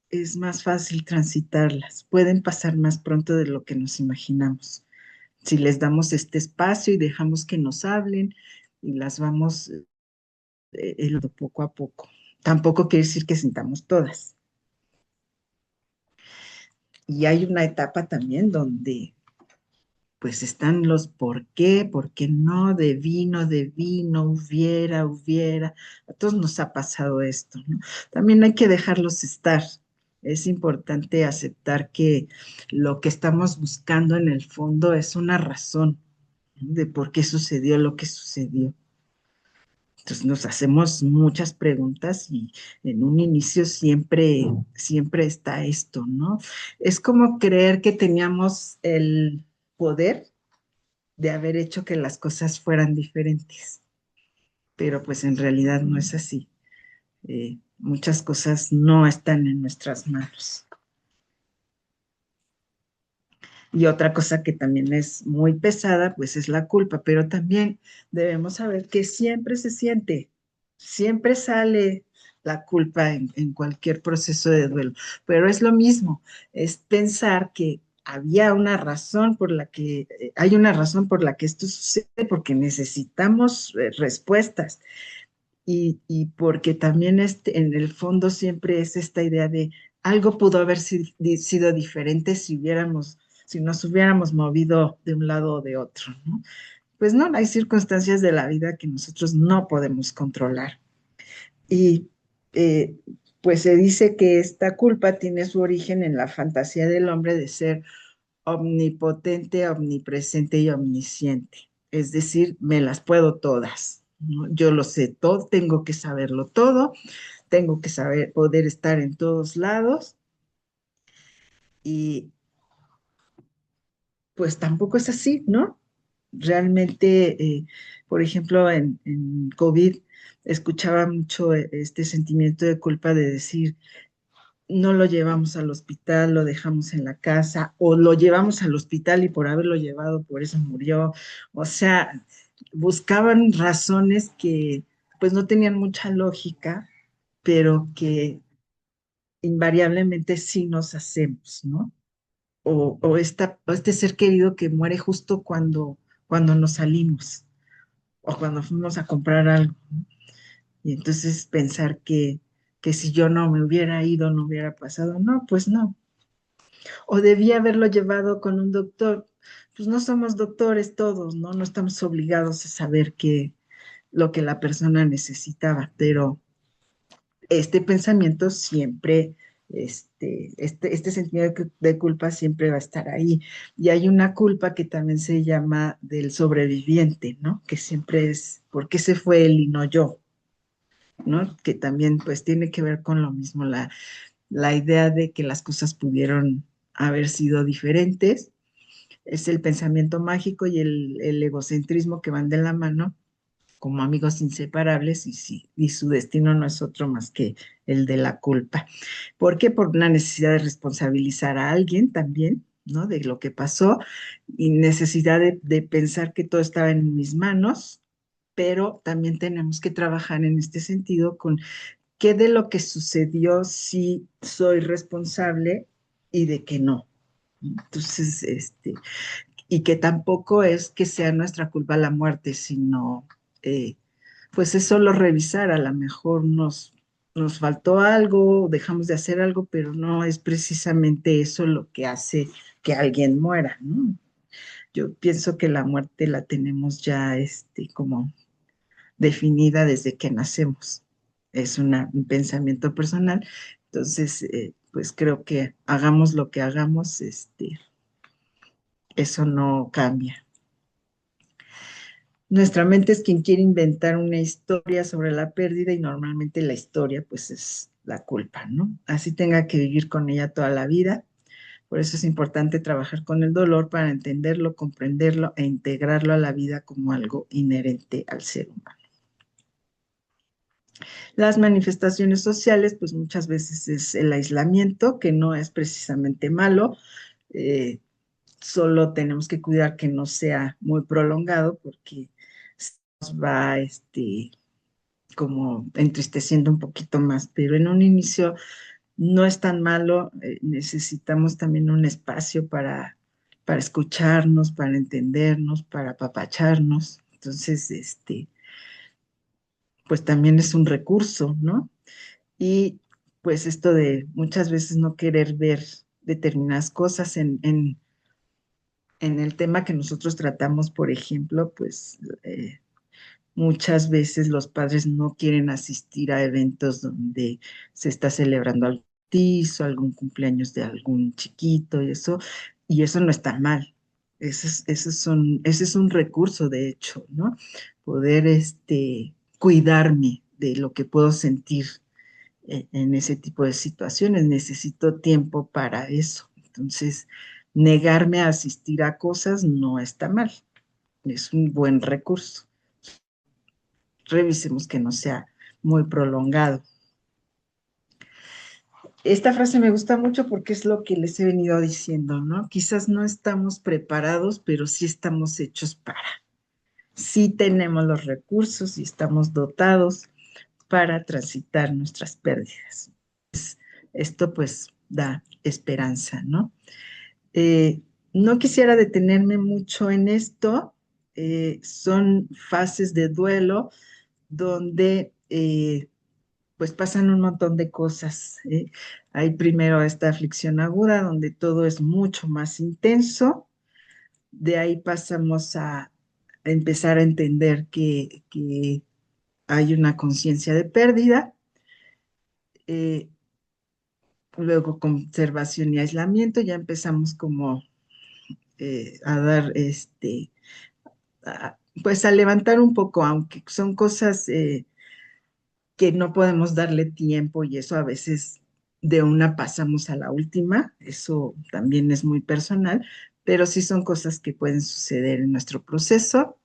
es más fácil transitarlas. Pueden pasar más pronto de lo que nos imaginamos. Si les damos este espacio y dejamos que nos hablen y las vamos poco a poco. Tampoco quiere decir que sintamos todas. Y hay una etapa también donde pues están los por qué no, debí, no debí, no hubiera, hubiera. A todos nos ha pasado esto, ¿no? También hay que dejarlos estar. Es importante aceptar que lo que estamos buscando en el fondo es una razón, ¿no? De por qué sucedió lo que sucedió. Entonces nos hacemos muchas preguntas y en un inicio siempre está esto, ¿no? Es como creer que teníamos el poder de haber hecho que las cosas fueran diferentes, pero pues en realidad no es así. Muchas cosas no están en nuestras manos. Y otra cosa que también es muy pesada, pues es la culpa, pero también debemos saber que siempre se siente, siempre sale la culpa en cualquier proceso de duelo, pero es lo mismo, es pensar que había una razón por la que, hay una razón por la que esto sucede, porque necesitamos respuestas y porque también en el fondo siempre es esta idea de algo pudo haber sido diferente si nos hubiéramos movido de un lado o de otro, ¿no? Pues no, hay circunstancias de la vida que nosotros no podemos controlar. Y eh, pues se dice que esta culpa tiene su origen en la fantasía del hombre de ser omnipotente, omnipresente y omnisciente. Es decir, me las puedo todas. ¿no? Yo lo sé todo, tengo que saberlo todo, tengo que saber, poder estar en todos lados y pues tampoco es así, ¿no? Realmente, por ejemplo, en COVID escuchaba mucho este sentimiento de culpa de decir, no lo llevamos al hospital, lo dejamos en la casa, o lo llevamos al hospital y por haberlo llevado, por eso murió. O sea, buscaban razones que pues no tenían mucha lógica, pero que invariablemente sí nos hacemos, ¿no? O este ser querido que muere justo cuando nos salimos o cuando fuimos a comprar algo. Y entonces pensar que si yo no me hubiera ido, no hubiera pasado. No, pues no. O debía haberlo llevado con un doctor. Pues no somos doctores todos, ¿no? No estamos obligados a saber lo que la persona necesitaba, pero este pensamiento siempre, este sentido de culpa siempre va a estar ahí. Y hay una culpa que también se llama del sobreviviente, ¿no? Que siempre es, ¿por qué se fue él y no yo? ¿No? Que también pues tiene que ver con lo mismo, la idea de que las cosas pudieron haber sido diferentes. Es el pensamiento mágico y el egocentrismo que van de la mano como amigos inseparables y, sí, y su destino no es otro más que el de la culpa. ¿Por qué? Por la necesidad de responsabilizar a alguien también, ¿no? De lo que pasó y necesidad de pensar que todo estaba en mis manos, pero también tenemos que trabajar en este sentido con qué de lo que sucedió sí soy responsable y de qué no. Entonces, y que tampoco es que sea nuestra culpa la muerte, sino eh, pues es solo revisar, a lo mejor nos faltó algo, dejamos de hacer algo, pero no es precisamente eso lo que hace que alguien muera, ¿no? Yo pienso que la muerte la tenemos ya como definida desde que nacemos. Es un pensamiento personal. Entonces, pues creo que hagamos lo que hagamos, eso no cambia. Nuestra mente es quien quiere inventar una historia sobre la pérdida y normalmente la historia pues es la culpa, ¿no? Así tenga que vivir con ella toda la vida. Por eso es importante trabajar con el dolor para entenderlo, comprenderlo e integrarlo a la vida como algo inherente al ser humano. Las manifestaciones sociales, pues muchas veces es el aislamiento, que no es precisamente malo, eh, solo tenemos que cuidar que no sea muy prolongado porque nos va como entristeciendo un poquito más, pero en un inicio no es tan malo, necesitamos también un espacio para escucharnos, para entendernos, para apapacharnos. Entonces, pues también es un recurso, ¿no? Y pues esto de muchas veces no querer ver determinadas cosas en el tema que nosotros tratamos, por ejemplo, pues muchas veces los padres no quieren asistir a eventos donde se está celebrando algún bautizo, algún cumpleaños de algún chiquito y eso no está mal. Ese es un recurso, de hecho, ¿no? Poder cuidarme de lo que puedo sentir en ese tipo de situaciones. Necesito tiempo para eso. Entonces, negarme a asistir a cosas no está mal. Es un buen recurso. Revisemos que no sea muy prolongado. Esta frase me gusta mucho porque es lo que les he venido diciendo, ¿no? Quizás no estamos preparados, pero sí estamos hechos para. Sí tenemos los recursos y estamos dotados para transitar nuestras pérdidas. Esto pues da esperanza, ¿no? Eh, no quisiera detenerme mucho en esto. Son fases de duelo donde pues pasan un montón de cosas. Hay primero esta aflicción aguda donde todo es mucho más intenso. De ahí pasamos a empezar a entender que hay una conciencia de pérdida. Eh, Luego conservación y aislamiento, ya empezamos como a dar pues a levantar un poco, aunque son cosas que no podemos darle tiempo y eso a veces de una pasamos a la última, eso también es muy personal, pero sí son cosas que pueden suceder en nuestro proceso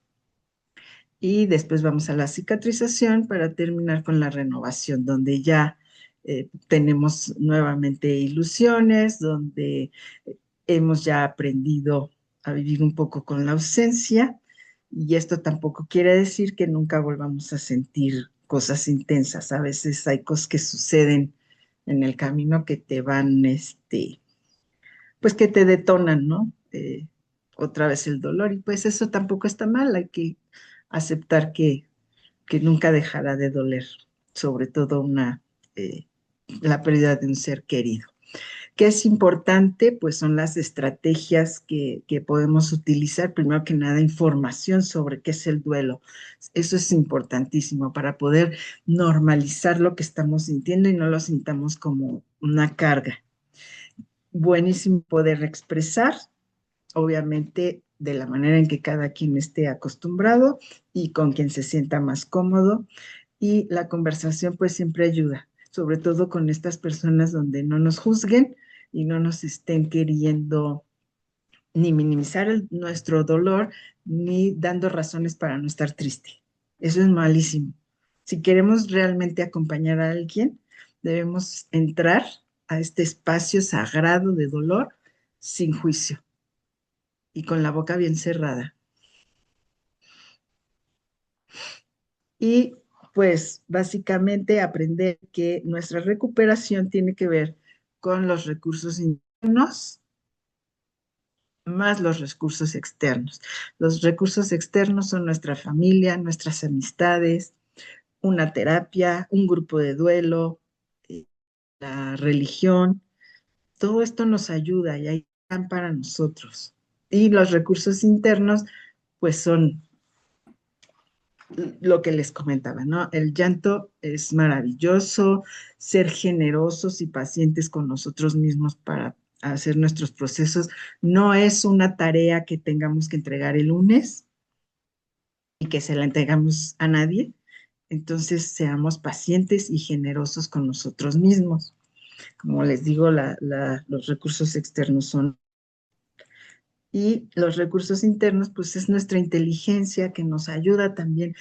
y después vamos a la cicatrización para terminar con la renovación, donde ya tenemos nuevamente ilusiones, donde hemos ya aprendido a vivir un poco con la ausencia y esto tampoco quiere decir que nunca volvamos a sentir cosas intensas. A veces hay cosas que suceden en el camino que te van, pues que te detonan, ¿no? Otra vez el dolor y pues eso tampoco está mal, hay que aceptar que nunca dejará de doler, sobre todo eh, la pérdida de un ser querido. ¿Qué es importante? Pues son las estrategias que podemos utilizar. Primero que nada, información sobre qué es el duelo. Eso es importantísimo para poder normalizar lo que estamos sintiendo y no lo sintamos como una carga. Buenísimo poder expresar, obviamente de la manera en que cada quien esté acostumbrado y con quien se sienta más cómodo. Y la conversación pues siempre ayuda, sobre todo con estas personas donde no nos juzguen y no nos estén queriendo ni minimizar nuestro dolor, ni dando razones para no estar triste. Eso es malísimo. Si queremos realmente acompañar a alguien, debemos entrar a este espacio sagrado de dolor sin juicio y con la boca bien cerrada. Y pues básicamente aprender que nuestra recuperación tiene que ver con los recursos internos más los recursos externos. Los recursos externos son nuestra familia, nuestras amistades, una terapia, un grupo de duelo, eh, la religión. Todo esto nos ayuda y ahí están para nosotros. Y los recursos internos, pues son lo que les comentaba, ¿no? El llanto es maravilloso, ser generosos y pacientes con nosotros mismos para hacer nuestros procesos. No es una tarea que tengamos que entregar el lunes y que se la entregamos a nadie. Entonces, seamos pacientes y generosos con nosotros mismos. Como les digo, los recursos externos son y los recursos internos, pues es nuestra inteligencia que nos ayuda también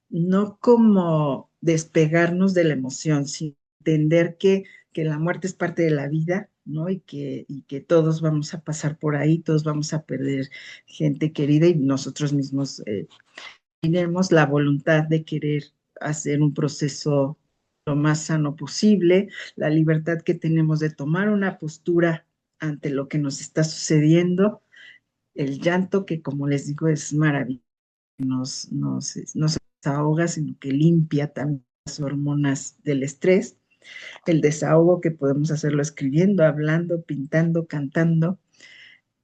no como despegarnos de la emoción, sino entender que la muerte es parte de la vida, ¿no? Y que todos vamos a pasar por ahí, todos vamos a perder gente querida y nosotros mismos tenemos la voluntad de querer hacer un proceso lo más sano posible, la libertad que tenemos de tomar una postura ante lo que nos está sucediendo, el llanto que como les digo es maravilloso, no se desahoga, sino que limpia también las hormonas del estrés, el desahogo que podemos hacerlo escribiendo, hablando, pintando, cantando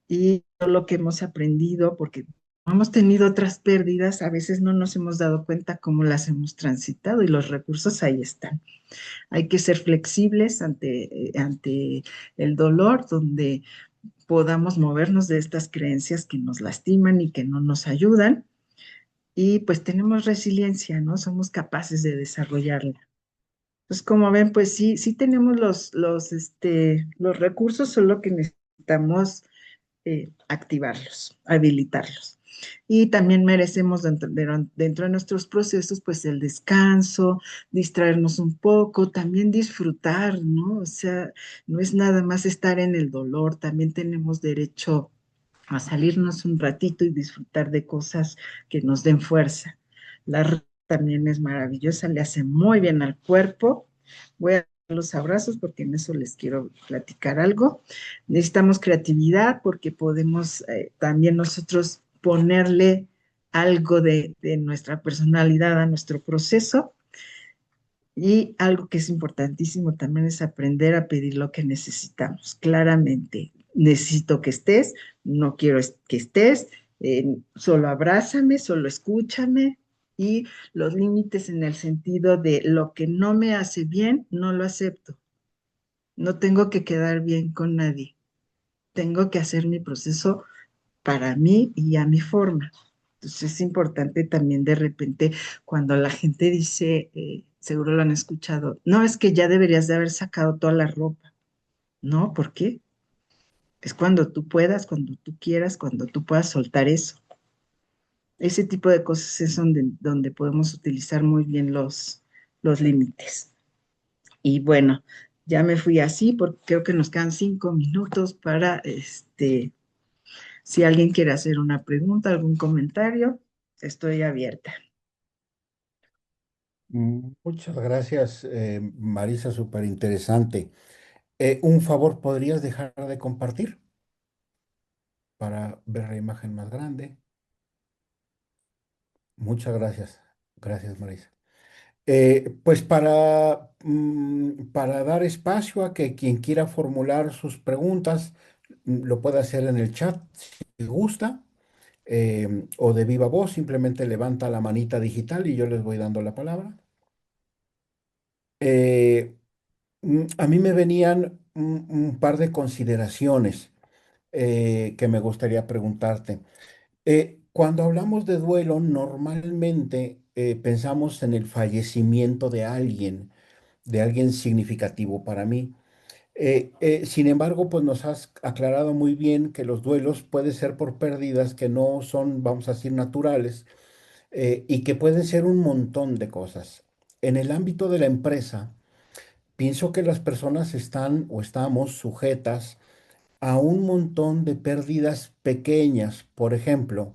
y todo lo que hemos aprendido, porque hemos tenido otras pérdidas, a veces no nos hemos dado cuenta cómo las hemos transitado y los recursos ahí están. Hay que ser flexibles ante el dolor, donde podamos movernos de estas creencias que nos lastiman y que no nos ayudan y pues tenemos resiliencia, ¿no? Somos capaces de desarrollarla. Pues como ven, pues sí, sí tenemos los recursos, solo que necesitamos activarlos, habilitarlos. Y también merecemos dentro de nuestros procesos, pues el descanso, distraernos un poco, también disfrutar, ¿no? O sea, no es nada más estar en el dolor, también tenemos derecho a salirnos un ratito y disfrutar de cosas que nos den fuerza. La risa también es maravillosa, le hace muy bien al cuerpo. Voy a dar los abrazos porque en eso les quiero platicar algo. Necesitamos creatividad porque podemos también nosotros ponerle algo de nuestra personalidad a nuestro proceso. Y algo que es importantísimo también es aprender a pedir lo que necesitamos. Claramente, necesito que estés, no quiero que estés, solo abrázame, solo escúchame y los límites en el sentido de lo que no me hace bien, no lo acepto. No tengo que quedar bien con nadie. Tengo que hacer mi proceso para mí y a mi forma. Entonces es importante también de repente cuando la gente dice, seguro lo han escuchado, no, es que ya deberías de haber sacado toda la ropa. No, ¿por qué? Es cuando tú puedas, cuando tú quieras, cuando tú puedas soltar eso. Ese tipo de cosas es donde podemos utilizar muy bien los límites. Y bueno, ya me fui así porque creo que nos quedan 5 minutos para, si alguien quiere hacer una pregunta, algún comentario, estoy abierta. Muchas gracias, Marisa, súper interesante. Un favor, ¿podrías dejar de compartir para ver la imagen más grande? Muchas gracias. Gracias, Marisa. Pues para dar espacio a que quien quiera formular sus preguntas lo pueda hacer en el chat si gusta, o de viva voz, simplemente levanta la manita digital y yo les voy dando la palabra. Eh, a mí me venían un par de consideraciones que me gustaría preguntarte. Cuando hablamos de duelo, normalmente pensamos en el fallecimiento de alguien significativo para mí. Sin embargo, pues nos has aclarado muy bien que los duelos pueden ser por pérdidas que no son, vamos a decir, naturales, y que pueden ser un montón de cosas. En el ámbito de la empresa, pienso que las personas están o estamos sujetas a un montón de pérdidas pequeñas. Por ejemplo,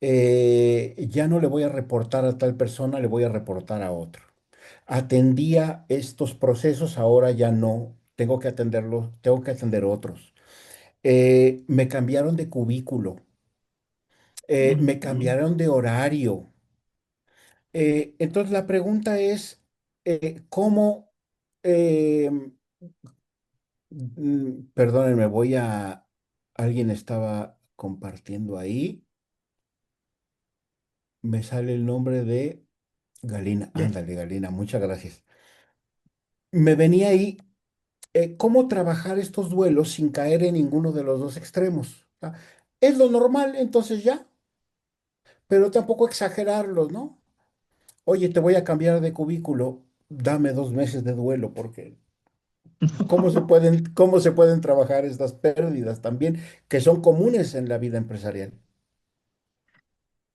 ya no le voy a reportar a tal persona, le voy a reportar a otro. Atendía estos procesos, ahora ya no, tengo que atenderlos, tengo que atender otros. Me cambiaron de cubículo, me Ujú. cambiaron de horario. Entonces la pregunta es, ¿cómo? eh, Perdónenme, alguien estaba compartiendo ahí, me sale el nombre de Galina, De- ándale, Galina, muchas gracias. Me venía ahí, ¿cómo trabajar estos duelos sin caer en ninguno de los dos extremos? O sea, es lo normal, entonces ya, pero tampoco exagerarlo, ¿no? Oye, te voy a cambiar de cubículo, dame 2 meses de duelo, porque cómo se pueden trabajar estas pérdidas también, que son comunes en la vida empresarial?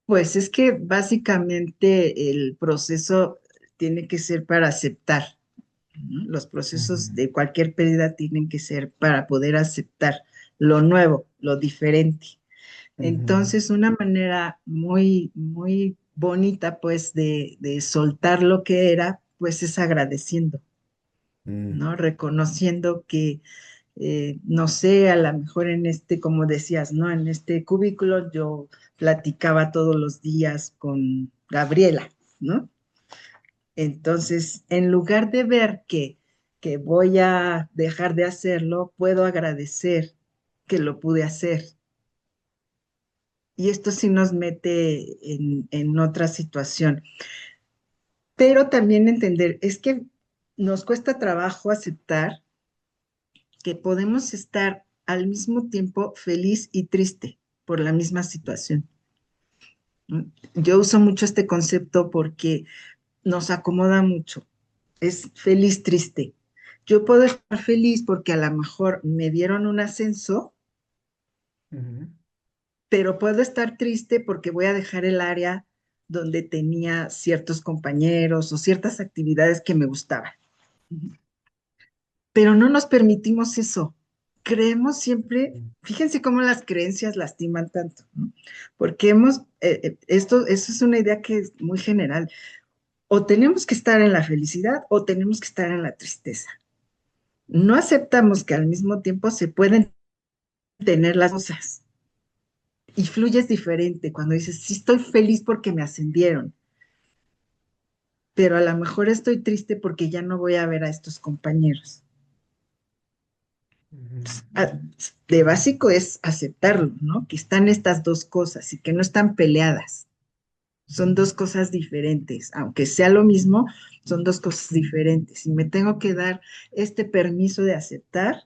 Pues es que básicamente el proceso tiene que ser para aceptar, ¿no? Los procesos Ujú, de cualquier pérdida tienen que ser para poder aceptar lo nuevo, lo diferente. ujú, Entonces, una manera muy, muy bonita, pues, de soltar lo que era, pues, es agradeciendo, mm, ¿no? Reconociendo que, no sé, a lo mejor en este, como decías, ¿no? En este cubículo yo platicaba todos los días con Gabriela, ¿no? Entonces, en lugar de ver que voy a dejar de hacerlo, puedo agradecer que lo pude hacer. Y esto sí nos mete en otra situación. Pero también entender, es que nos cuesta trabajo aceptar que podemos estar al mismo tiempo feliz y triste por la misma situación, ¿no? Yo uso mucho este concepto porque nos acomoda mucho. Es feliz triste. Yo puedo estar feliz porque a lo mejor me dieron un ascenso, ujú, pero puedo estar triste porque voy a dejar el área donde tenía ciertos compañeros o ciertas actividades que me gustaban. Pero no nos permitimos eso. Creemos siempre, ujú, fíjense cómo las creencias lastiman tanto, ¿no? Porque eso es una idea que es muy general. O tenemos que estar en la felicidad o tenemos que estar en la tristeza. No aceptamos que al mismo tiempo se pueden tener las cosas y fluyes diferente cuando dices, sí estoy feliz porque me ascendieron, pero a lo mejor estoy triste porque ya no voy a ver a estos compañeros. ujú, Ah, de básico es aceptarlo, ¿no? Que están estas dos cosas y que no están peleadas. Son dos cosas diferentes, aunque sea lo mismo, son dos cosas diferentes. Y me tengo que dar este permiso de aceptar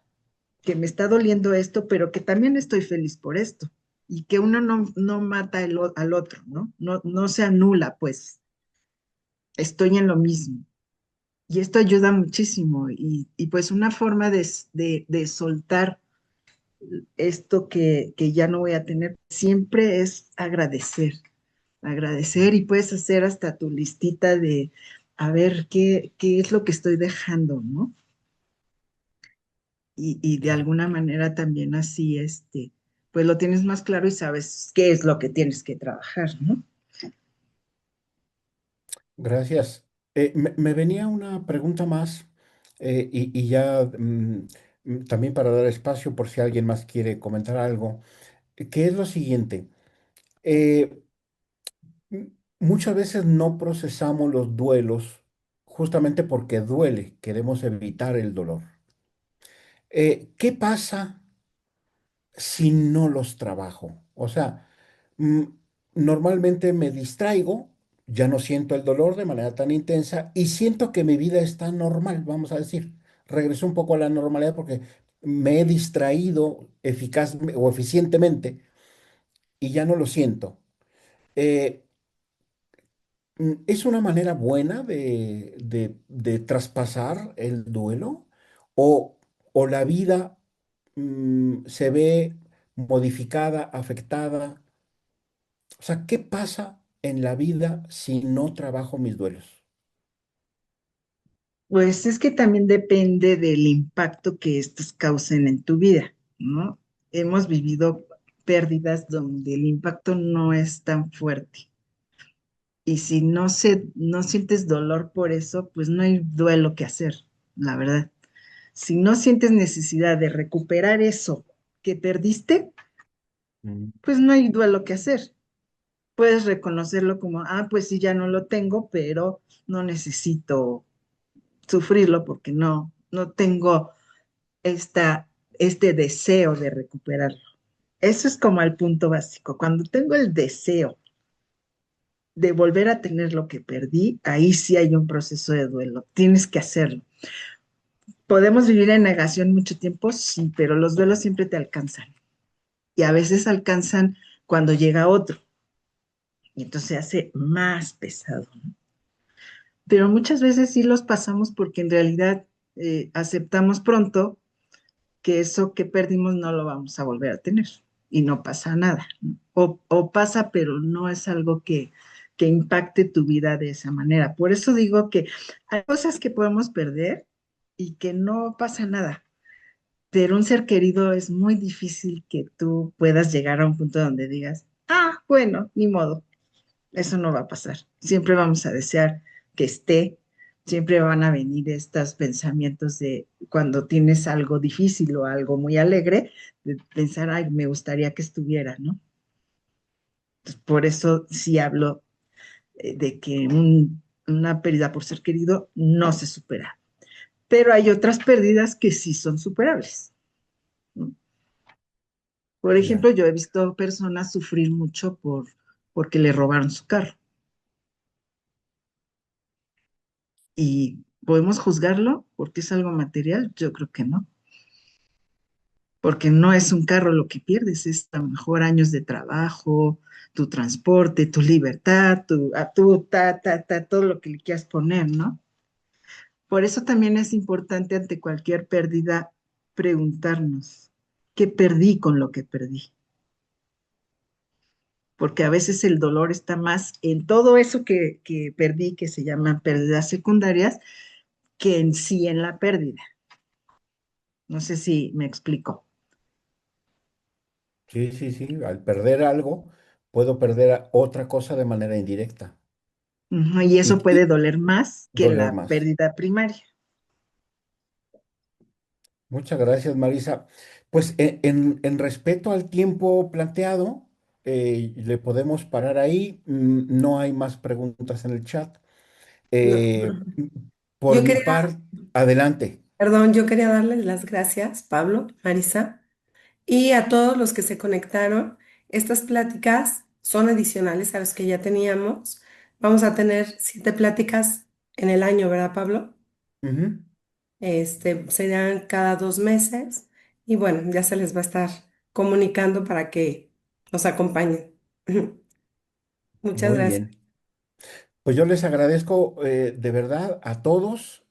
que me está doliendo esto, pero que también estoy feliz por esto. y que uno no mata al otro, ¿no? No se anula, pues estoy en lo mismo. Y esto ayuda muchísimo y pues una forma de soltar esto que ya no voy a tener siempre es agradecer y puedes hacer hasta tu listita de a ver qué es lo que estoy dejando, ¿no? Y de Claro. alguna manera también así, pues lo tienes más claro y sabes qué es lo que tienes que trabajar, ¿no? Gracias. Me venía una pregunta más y ya también para dar espacio por si alguien más quiere comentar algo, que es lo siguiente. Eh, Muchas veces no procesamos los duelos justamente porque duele, queremos evitar el dolor. ¿Qué pasa si no los trabajo? O sea, mm, normalmente me distraigo, ya no siento el dolor de manera tan intensa y siento que mi vida está normal, vamos a decir. Regreso un poco a la normalidad porque me he distraído eficaz o eficientemente y ya no lo siento. Eh, ¿Es una manera buena de traspasar el duelo? ¿O, o la vida se ve modificada, afectada? O sea, ¿qué pasa en la vida si no trabajo mis duelos? Pues es que también depende del impacto que estos causen en tu vida, ¿no? Hemos vivido pérdidas donde el impacto no es tan fuerte. Y si no sientes dolor por eso, pues no hay duelo que hacer, la verdad. Si no sientes necesidad de recuperar eso que perdiste, Mm. pues no hay duelo que hacer. Puedes reconocerlo como, pues sí, ya no lo tengo, pero no necesito sufrirlo porque no tengo este deseo de recuperarlo. Eso es como el punto básico. Cuando tengo el deseo de volver a tener lo que perdí, ahí sí hay un proceso de duelo. Tienes que hacerlo. Podemos vivir en negación mucho tiempo, sí, pero los duelos siempre te alcanzan. Y a veces alcanzan cuando llega otro. Y entonces se hace más pesado, ¿no? Pero muchas veces sí los pasamos porque en realidad aceptamos pronto que eso que perdimos no lo vamos a volver a tener y no pasa nada, ¿no? O pasa, pero no es algo que impacte tu vida de esa manera. Por eso digo que hay cosas que podemos perder y que no pasa nada, pero un ser querido es muy difícil que tú puedas llegar a un punto donde digas, bueno, ni modo, eso no va a pasar. Siempre vamos a desear que esté, siempre van a venir estos pensamientos de cuando tienes algo difícil o algo muy alegre, de pensar, ay, me gustaría que estuviera, ¿no? Entonces, por eso sí hablo de que una pérdida por ser querido no se supera. Pero hay otras pérdidas que sí son superables, ¿no? Por ejemplo, Ya. yo he visto personas sufrir mucho porque le robaron su carro. ¿Y podemos juzgarlo porque es algo material? Yo creo que no, porque no es un carro lo que pierdes, es a lo mejor años de trabajo, tu transporte, tu libertad, todo lo que le quieras poner, ¿no? Por eso también es importante ante cualquier pérdida preguntarnos, ¿qué perdí con lo que perdí? Porque a veces el dolor está más en todo eso que perdí, que se llaman pérdidas secundarias, que en sí en la pérdida. No sé si me explico. Sí, sí, sí. Al perder algo, puedo perder otra cosa de manera indirecta Ujú, y eso puede y doler más que doler la más. pérdida primaria. Muchas gracias, Marisa. Pues en respeto al tiempo planteado, le podemos parar ahí. No hay más preguntas en el chat. No. Eh, por Yo mi quería, parte, adelante. perdón, yo quería darles las gracias, Pablo, Marisa, y a todos los que se conectaron. Estas pláticas son adicionales a las que ya teníamos. Vamos a tener 7 pláticas en el año, ¿verdad, Pablo? Ujú. Serían cada 2 meses y bueno, ya se les va a estar comunicando para que nos acompañen. Muchas Muy gracias. bien. Pues yo les agradezco de verdad a todos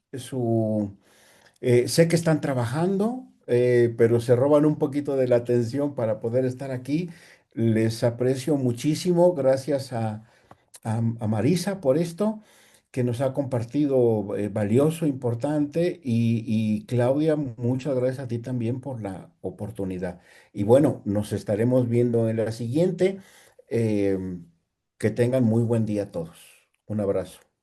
sé que están trabajando, pero se roban un poquito de la atención para poder estar aquí. Les aprecio muchísimo. Gracias a Marisa por esto, que nos ha compartido valioso, importante. Y Claudia, muchas gracias a ti también por la oportunidad. Y bueno, nos estaremos viendo en la siguiente. Em, que tengan muy buen día todos. Un abrazo.